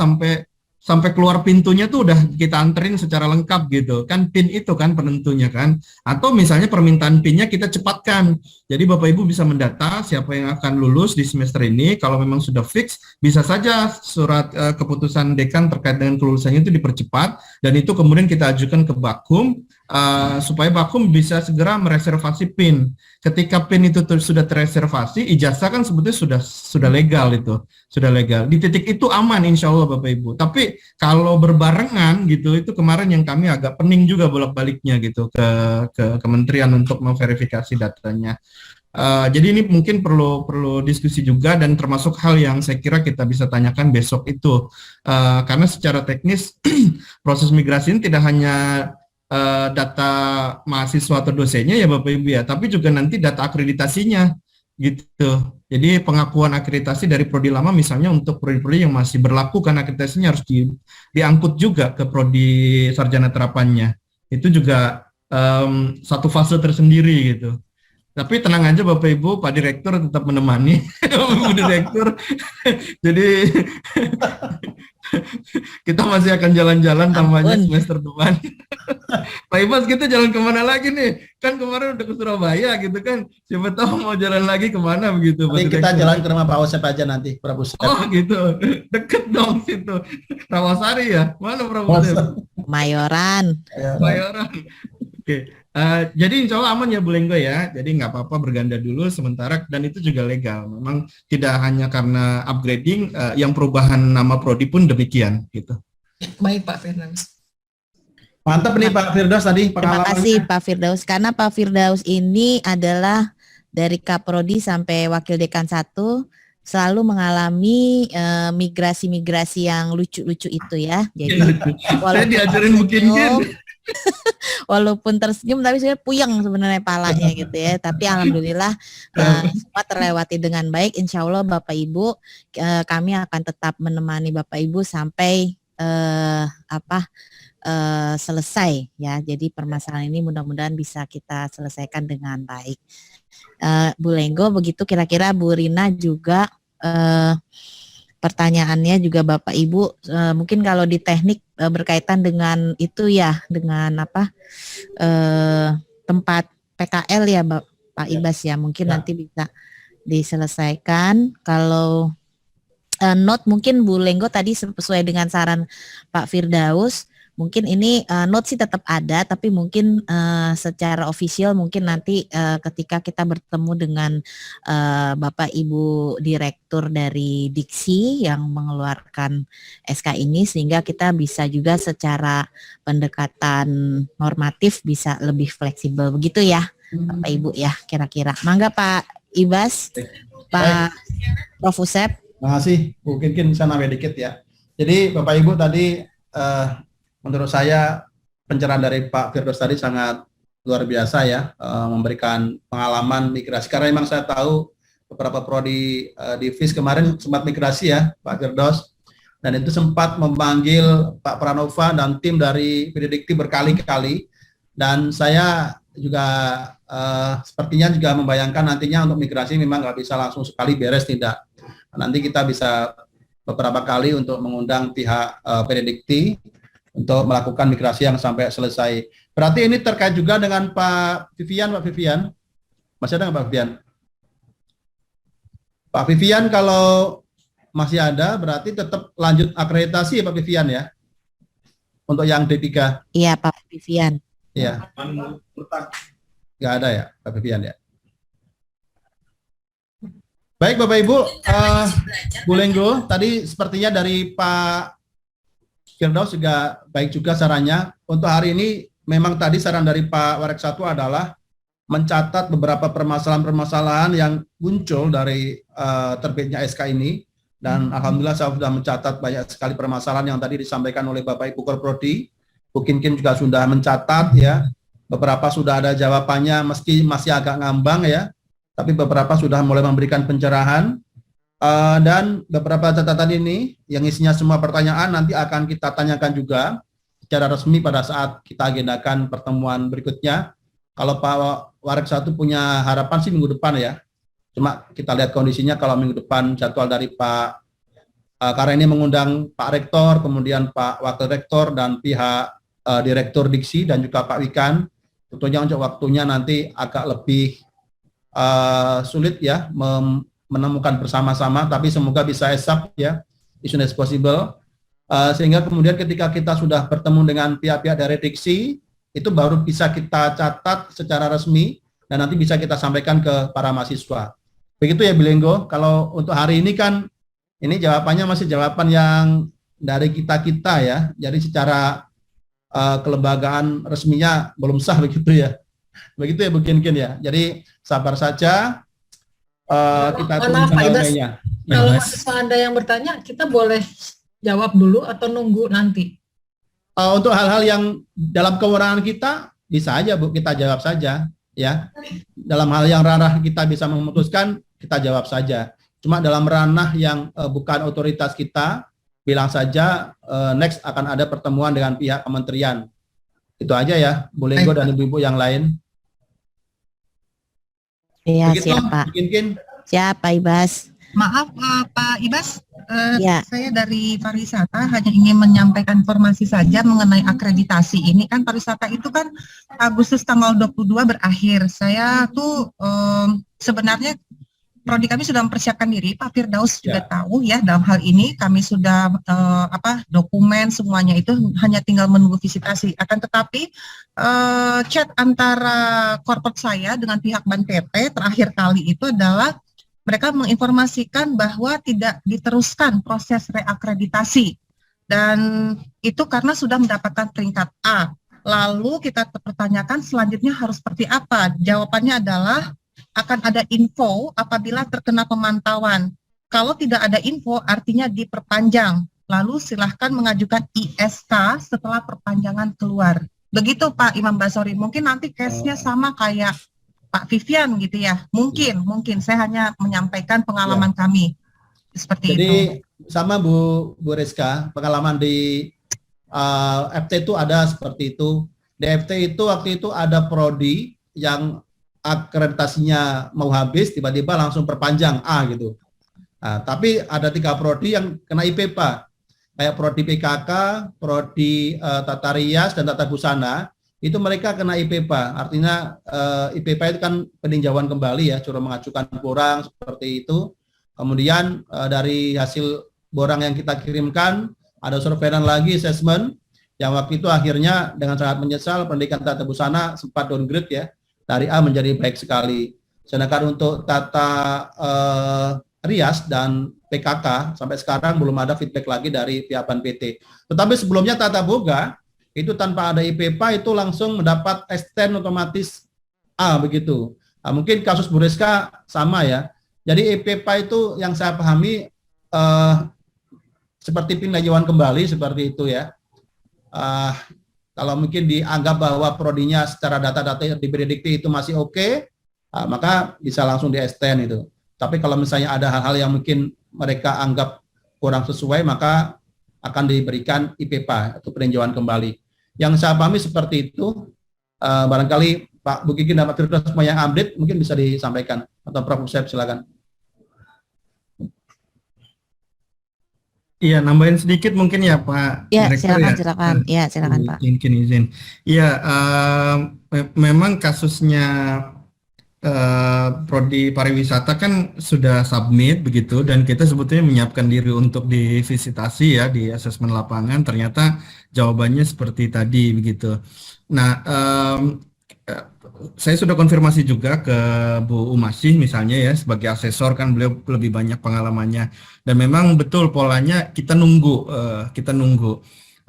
sampai keluar pintunya tuh udah kita anterin secara lengkap gitu kan, PIN itu kan penentunya kan, atau misalnya permintaan PIN-nya kita cepatkan. Jadi Bapak Ibu bisa mendata siapa yang akan lulus di semester ini. Kalau memang sudah fix bisa saja surat keputusan dekan terkait dengan kelulusannya itu dipercepat dan itu kemudian kita ajukan ke Bakum supaya Bakum bisa segera mereservasi PIN. Ketika PIN itu sudah terreservasi, ijazah kan sebetulnya sudah legal itu, sudah legal. Di titik itu aman insya Allah Bapak Ibu. Tapi kalau berbarengan gitu, itu kemarin yang kami agak pening juga bolak-baliknya gitu ke kementerian untuk memverifikasi datanya. Jadi ini mungkin perlu diskusi juga dan termasuk hal yang saya kira kita bisa tanyakan besok itu. Karena secara teknis proses migrasi ini tidak hanya data mahasiswa atau dosennya ya Bapak Ibu ya, tapi juga nanti data akreditasinya gitu. Jadi pengakuan akreditasi dari prodi lama misalnya untuk prodi-prodi yang masih berlaku kan akreditasinya harus diangkut juga ke prodi sarjana terapannya. Itu juga satu fase tersendiri gitu. Tapi tenang aja Bapak Ibu, Pak Direktur tetap menemani Bu Direktur. Jadi kita masih akan jalan-jalan tampaknya semester depan. Pak Ibas, kita jalan kemana lagi nih? Kan kemarin udah ke Surabaya gitu kan. Siapa tahu mau jalan lagi kemana begitu. Nanti kita jalan ke rumah Pak Osep aja nanti, Prabu Osep. Oh gitu, deket dong situ. Rawasari ya? Mana Prabu Osep? Mayoran. Mayoran. Oke. Jadi insya Allah aman ya Bu Lenggo ya. Jadi nggak apa-apa berganda dulu sementara, dan itu juga legal. Memang tidak hanya karena upgrading, yang perubahan nama prodi pun demikian gitu. Baik Pak Firdaus. Mantap nih Pak Firdaus tadi Terima kasih Pak Firdaus, karena Pak Firdaus ini adalah dari Kaprodi sampai Wakil Dekan 1 selalu mengalami migrasi-migrasi yang lucu-lucu itu ya. Jadi saya diajarin mungkin walaupun tersenyum tapi saya puyeng sebenarnya palanya gitu ya. Tapi alhamdulillah semua terlewati dengan baik. Insya Allah Bapak Ibu, kami akan tetap menemani Bapak Ibu sampai selesai ya. Jadi permasalahan ini mudah-mudahan bisa kita selesaikan dengan baik. Bu Lenggo begitu, kira-kira Bu Rina juga pertanyaannya juga Bapak Ibu, mungkin kalau di teknik berkaitan dengan itu ya, dengan tempat PKL ya Pak Ibas ya, mungkin nanti bisa diselesaikan. Kalau note mungkin Bu Lenggo tadi sesuai dengan saran Pak Firdaus, mungkin ini note sih tetap ada, tapi mungkin secara official mungkin nanti ketika kita bertemu dengan Bapak Ibu Direktur dari Diksi yang mengeluarkan SK ini, sehingga kita bisa juga secara pendekatan normatif bisa lebih fleksibel begitu ya Bapak Ibu ya, kira-kira. Mangga Pak Ibas, Pak Prof. Usep. Terima kasih Bu Kinkin, saya nambah dikit ya. Jadi Bapak Ibu tadi menurut saya pencerahan dari Pak Firdaus tadi sangat luar biasa ya, memberikan pengalaman migrasi, karena memang saya tahu beberapa prodi di FIS kemarin sempat migrasi ya Pak Firdaus, dan itu sempat memanggil Pak Pranova dan tim dari Pendikti berkali-kali, dan saya juga sepertinya juga membayangkan nantinya untuk migrasi memang nggak bisa langsung sekali beres, tidak. Nanti kita bisa beberapa kali untuk mengundang pihak Pendikti untuk melakukan migrasi yang sampai selesai. Berarti ini terkait juga dengan Pak Vivian. Pak Vivian, masih ada nggak Pak Vivian? Pak Vivian kalau masih ada, berarti tetap lanjut akreditasi ya Pak Vivian ya? Untuk yang D3. Iya Pak Vivian. Iya. Nggak ada ya Pak Vivian ya? Baik Bapak Ibu, Bu Lenggo, tadi sepertinya dari Pak Firdaus juga baik juga sarannya. Untuk hari ini memang tadi saran dari Pak Warek 1 adalah mencatat beberapa permasalahan-permasalahan yang muncul dari terbitnya SK ini, dan alhamdulillah saya sudah mencatat banyak sekali permasalahan yang tadi disampaikan oleh Bapak Ibu Korprodi. Bu Kinkin juga sudah mencatat ya, beberapa sudah ada jawabannya meski masih agak ngambang ya, tapi beberapa sudah mulai memberikan pencerahan. Dan beberapa catatan ini yang isinya semua pertanyaan nanti akan kita tanyakan juga secara resmi pada saat kita agendakan pertemuan berikutnya. Kalau Pak Warek 1 punya harapan sih minggu depan ya. Cuma kita lihat kondisinya, kalau minggu depan jadwal dari Pak, karena ini mengundang Pak Rektor, kemudian Pak Wakil Rektor dan pihak Direktur Diksi dan juga Pak Wikan, tentunya untuk waktunya nanti agak lebih sulit ya menemukan bersama-sama, tapi semoga bisa ASAP ya, as soon as possible, sehingga kemudian ketika kita sudah bertemu dengan pihak-pihak dari Diksi, itu baru bisa kita catat secara resmi dan nanti bisa kita sampaikan ke para mahasiswa. Begitu ya Bu Lenggo. Kalau untuk hari ini kan ini jawabannya masih jawaban yang dari kita-kita ya, jadi secara kelembagaan resminya belum sah begitu ya. Begitu ya Bu Kinkin ya. Jadi sabar saja. Kita tunggu tanggalnya. Kalau mahasiswa Anda yang bertanya, kita boleh jawab dulu atau nunggu nanti? Untuk hal-hal yang dalam kewenangan kita, bisa aja Bu, kita jawab saja ya. Dalam hal yang ranah kita bisa memutuskan, kita jawab saja. Cuma dalam ranah yang bukan otoritas kita, bilang saja next akan ada pertemuan dengan pihak kementerian. Itu aja ya, Bu Lenggo dan ibu-ibu yang lain. Iya, Begitu, siap Pak. Mungkin. Siap Pak Ibas. Maaf Pak Ibas, Ya. saya dari pariwisata hanya ingin menyampaikan informasi saja mengenai akreditasi ini. Kan pariwisata itu kan Agustus tanggal 22 berakhir. Saya tuh sebenarnya prodi kami sudah mempersiapkan diri, Pak Firdaus juga tahu ya dalam hal ini kami sudah dokumen semuanya itu hanya tinggal menunggu visitasi. Akan tetapi chat antara korporat saya dengan pihak Ban PT terakhir kali itu adalah mereka menginformasikan bahwa tidak diteruskan proses reakreditasi dan itu karena sudah mendapatkan peringkat A. Lalu kita pertanyakan selanjutnya harus seperti apa? Jawabannya adalah akan ada info apabila terkena pemantauan. Kalau tidak ada info artinya diperpanjang. Lalu silahkan mengajukan ISK setelah perpanjangan keluar. Begitu Pak Imam Basori. Mungkin nanti case-nya sama kayak Pak Vivian gitu ya. Mungkin saya hanya menyampaikan pengalaman kami. Seperti Jadi, itu. sama Bu Rizka, pengalaman di FT itu ada seperti itu. Di FT itu waktu itu ada prodi yang akreditasinya mau habis, tiba-tiba langsung perpanjang A gitu. Nah, tapi ada 3 prodi yang kena IPPA, kayak prodi PKK, prodi Tata Rias dan Tata Busana, itu mereka kena IPPA. Artinya IPPA itu kan peninjauan kembali ya, suruh mengajukan borang seperti itu. Kemudian dari hasil borang yang kita kirimkan, ada surveilan lagi, assessment, yang waktu itu akhirnya dengan sangat menyesal pendidikan Tata Busana sempat downgrade ya, dari A menjadi baik sekali. Sedangkan untuk Tata Rias dan PKK sampai sekarang belum ada feedback lagi dari pihak Ban PT. Tetapi sebelumnya Tata Boga itu tanpa ada IPPA itu langsung mendapat S10 otomatis A begitu. Nah, mungkin kasus Bu Rizka sama ya. Jadi IPPA itu yang saya pahami seperti peninjauan kembali seperti itu ya. Kalau mungkin dianggap bahwa prodinya secara data-data yang diprediksi itu masih oke, maka bisa langsung di S10 itu. Tapi kalau misalnya ada hal-hal yang mungkin mereka anggap kurang sesuai, maka akan diberikan IPPA atau peninjauan kembali. Yang saya pahami seperti itu. Barangkali Pak Bu Kiki dan Pak Firdaus semua yang update mungkin bisa disampaikan. Atau Prof. Usep silakan. Iya, nambahin sedikit mungkin ya Pak. Ya, Direktur silakan. Ya, silakan Pak. Izin. Iya, memang kasusnya prodi pariwisata kan sudah submit begitu, dan kita sebetulnya menyiapkan diri untuk divisitasi ya di asesmen lapangan. Ternyata jawabannya seperti tadi begitu. Nah, saya sudah konfirmasi juga ke Bu Umasih misalnya ya, sebagai asesor kan beliau lebih banyak pengalamannya, dan memang betul polanya kita nunggu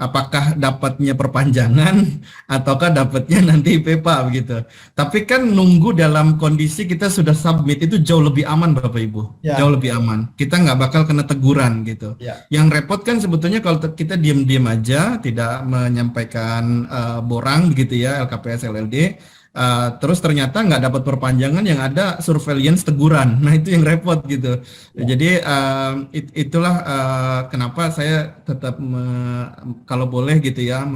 apakah dapatnya perpanjangan ataukah dapatnya nanti IPPA begitu. Tapi kan nunggu dalam kondisi kita sudah submit itu jauh lebih aman Bapak Ibu, jauh lebih aman. Kita nggak bakal kena teguran gitu. Yang repot kan sebetulnya kalau kita diam-diam aja, tidak menyampaikan borang begitu ya, LKPS LLD. Terus ternyata nggak dapat perpanjangan, yang ada surveillance teguran. Nah itu yang repot gitu. Jadi itulah kenapa saya tetap kalau boleh gitu ya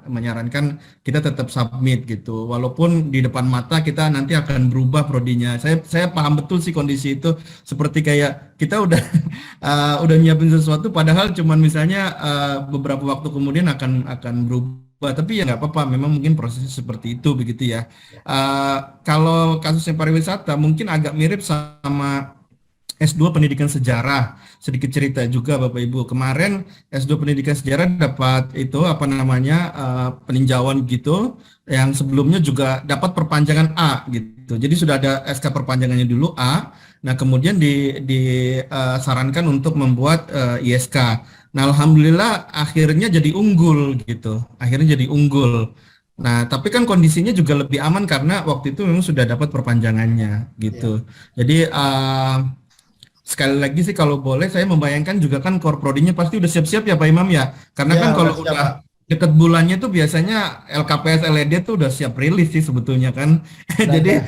menyarankan kita tetap submit gitu. Walaupun di depan mata kita nanti akan berubah prodinya. Saya paham betul sih kondisi itu, seperti kayak kita udah nyiapin sesuatu padahal cuman misalnya beberapa waktu kemudian akan berubah. Tapi ya nggak apa-apa, memang mungkin prosesnya seperti itu begitu ya. Kalau kasusnya pariwisata mungkin agak mirip sama S2 Pendidikan Sejarah. Sedikit cerita juga Bapak Ibu, kemarin S2 Pendidikan Sejarah dapat itu peninjauan gitu, yang sebelumnya juga dapat perpanjangan A gitu. Jadi sudah ada SK perpanjangannya dulu A. Nah kemudian disarankan untuk membuat ISK. Nah, alhamdulillah akhirnya jadi unggul gitu. Nah, tapi kan kondisinya juga lebih aman karena waktu itu memang sudah dapat perpanjangannya gitu. Jadi sekali lagi sih kalau boleh saya membayangkan juga kan core prodinya pasti udah siap-siap ya Pak Imam ya. Karena kan kalau udah deket bulannya tuh biasanya LKPS LED tuh udah siap rilis sih sebetulnya kan. Jadi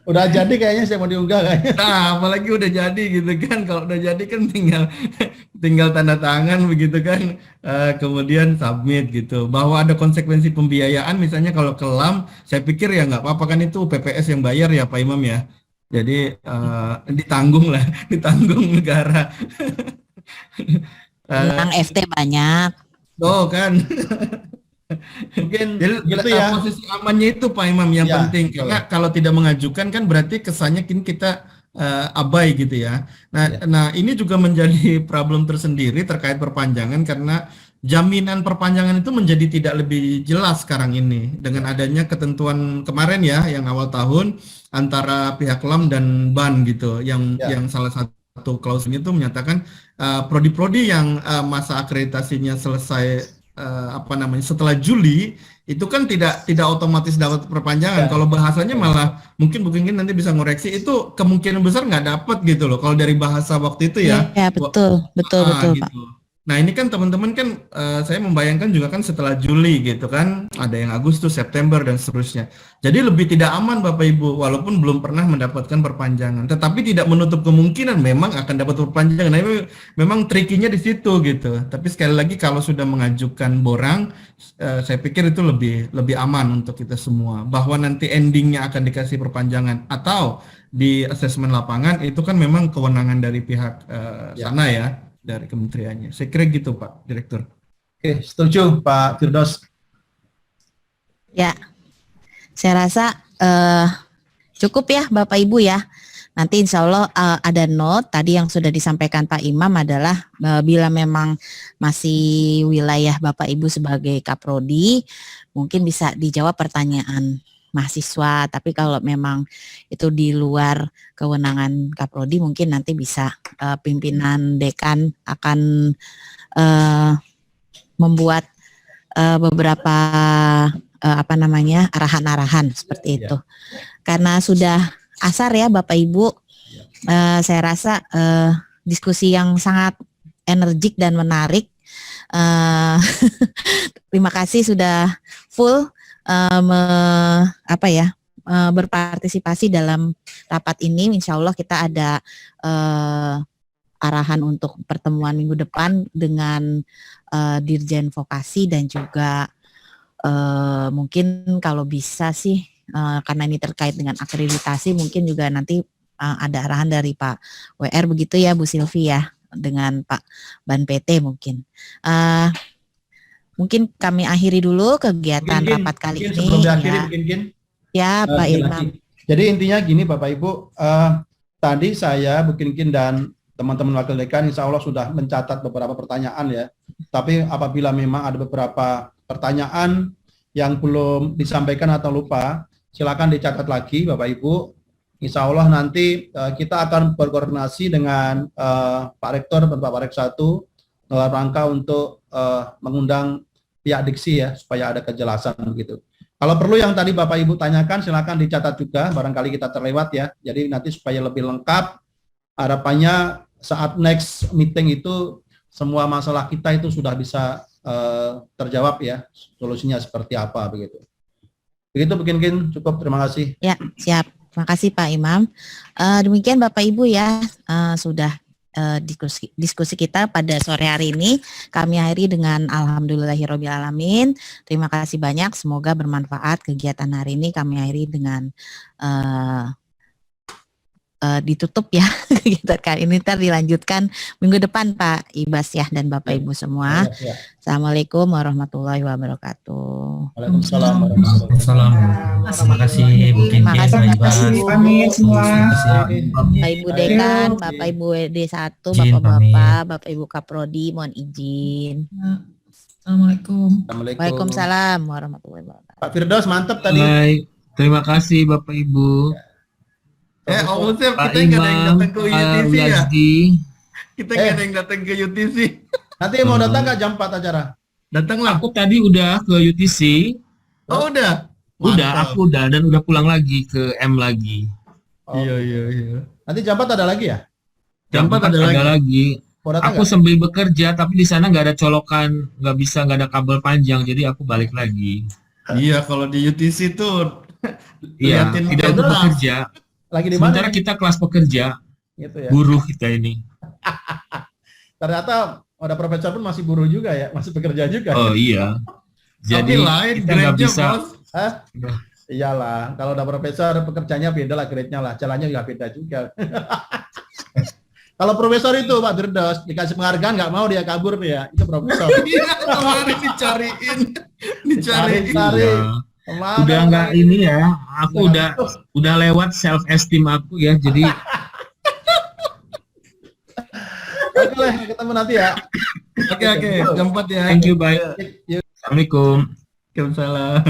Udah jadi kayaknya saya mau diunggah kayaknya. Nah, apalagi udah jadi gitu kan. Kalau udah jadi kan tinggal tanda tangan begitu kan. Kemudian submit gitu. Bahwa ada konsekuensi pembiayaan misalnya kalau kelam, saya pikir ya nggak apa-apa kan, itu PPS yang bayar ya Pak Imam ya. Jadi ditanggung lah, ditanggung negara. Tentang FT banyak. Oh kan. Mungkin Jadi gitu ya. posisi amannya itu Pak Imam yang Ya, penting. Karena kalau tidak mengajukan kan berarti kesannya kita abai gitu ya. Nah ini juga menjadi problem tersendiri terkait perpanjangan karena jaminan perpanjangan itu menjadi tidak lebih jelas sekarang ini dengan adanya ketentuan kemarin ya yang awal tahun antara pihak LAM dan BAN gitu yang salah satu klausulnya itu menyatakan prodi-prodi yang masa akreditasinya selesai setelah Juli itu kan tidak otomatis dapat perpanjangan. Kalau bahasanya malah mungkin nanti bisa ngoreksi, itu kemungkinan besar nggak dapat gitu loh kalau dari bahasa waktu itu ya. Ya, betul Pak. Gitu. Nah ini kan teman-teman kan saya membayangkan juga kan setelah Juli gitu kan, ada yang Agustus, September dan seterusnya. Jadi lebih tidak aman Bapak Ibu walaupun belum pernah mendapatkan perpanjangan. Tetapi tidak menutup kemungkinan memang akan dapat perpanjangan. Nah ini memang trikinya di situ gitu. Tapi sekali lagi kalau sudah mengajukan borang, saya pikir itu lebih aman untuk kita semua. Bahwa nanti endingnya akan dikasih perpanjangan atau di asesmen lapangan itu kan memang kewenangan dari pihak sana ya. Dari kementeriannya. Saya kira gitu Pak Direktur. Oke, setuju Pak Firdaus. Ya, saya rasa cukup ya Bapak Ibu ya. Nanti insya Allah ada note tadi yang sudah disampaikan Pak Imam adalah bila memang masih wilayah Bapak Ibu sebagai Kaprodi, mungkin bisa dijawab pertanyaan mahasiswa, tapi kalau memang itu di luar kewenangan Kaprodi mungkin nanti bisa pimpinan dekan akan membuat beberapa arahan-arahan seperti itu. Karena sudah asar ya Bapak Ibu, saya rasa diskusi yang sangat energik dan menarik. Terima kasih sudah full berpartisipasi dalam rapat ini. Insya Allah kita ada arahan untuk pertemuan minggu depan dengan Dirjen Vokasi dan juga mungkin kalau bisa sih karena ini terkait dengan akreditasi mungkin juga nanti ada arahan dari Pak WR begitu ya Bu Silvi ya, dengan Pak Ban PT mungkin. Mungkin kami akhiri dulu kegiatan rapat kali ini. Sebelum diakhiri mungkin. Ya, Pak Imam. Jadi intinya gini Bapak Ibu, tadi saya, Bu Kinkin dan teman-teman wakil dekan insya Allah sudah mencatat beberapa pertanyaan ya. Tapi apabila memang ada beberapa pertanyaan yang belum disampaikan atau lupa, silakan dicatat lagi Bapak Ibu. Insya Allah nanti kita akan berkoordinasi dengan Pak Rektor dan Pak Parek 1 dalam rangka untuk mengundang pihak diksi ya supaya ada kejelasan begitu. Kalau perlu yang tadi Bapak Ibu tanyakan silakan dicatat juga, barangkali kita terlewat ya. Jadi nanti supaya lebih lengkap, harapannya saat next meeting itu semua masalah kita itu sudah bisa terjawab ya, solusinya seperti apa begitu. Begitu mungkin cukup, terima kasih. Ya, siap. Terima kasih Pak Imam. Demikian Bapak Ibu ya, sudah diskusi kita pada sore hari ini. Kami akhiri dengan alhamdulillahirabbil alamin. Terima kasih banyak, semoga bermanfaat kegiatan hari ini. Kami akhiri dengan ditutup ya kegiatan kali ini, ntar dilanjutkan minggu depan Pak Ibas ya dan Bapak Ibu semua. Ya. Assalamualaikum warahmatullahi wabarakatuh. Waalaikumsalam Waalaikumsalam. Terima kasih Bu Kinkin, Pak Ibas. Pamit semua. Bapak Ibu Dekan, Bapak Ibu WD1, Bapak-bapak, Bapak Ibu Kaprodi, mohon izin. Assalamualaikum. Waalaikumsalam warahmatullahi wabarakatuh. Pak Firdaus mantap tadi. Baik, terima kasih Bapak Ibu. Om Usep, Pak kita nggak ada yang Imam, datang ke UTC ya? Yazdi. Kita nggak ada yang datang ke UTC. Nanti mau datang nggak jam 4 acara? Datanglah. Aku tadi udah ke UTC. Oh udah? Udah, Mantap. aku udah dan udah pulang lagi ke M lagi. Iya. Nanti jam 4 ada lagi ya? Jam 4 ada lagi. Mau datang Aku nggak? sambil bekerja tapi di sana nggak ada colokan, nggak ada kabel panjang, jadi aku balik lagi. Iya, kalau di UTC tuh Iya, liatin tidak untuk jelas. bekerja. Lagi di mana? Sementara kita kelas pekerja, Gitu ya. buruh kita ini. Ternyata ada profesor pun masih buruh juga ya, masih bekerja juga. Oh iya. Jadi lain kita nggak grade-nya, bisa. Bos. Hah? Iyalah, kalau udah profesor pekerjanya beda lah grade-nya lah, jalannya juga beda juga. Kalau profesor itu Pak Firdaus dikasih penghargaan nggak mau dia kabur dia, itu profesor. Iya, kemarin dicariin. Cari. Ya. Udah nggak ini ya, aku udah lewat self esteem aku ya, jadi Oke lah, ketemu nanti ya. Oke, jam 4 ya. thank you, bye. Yuk. Assalamualaikum. Waalaikumsalam.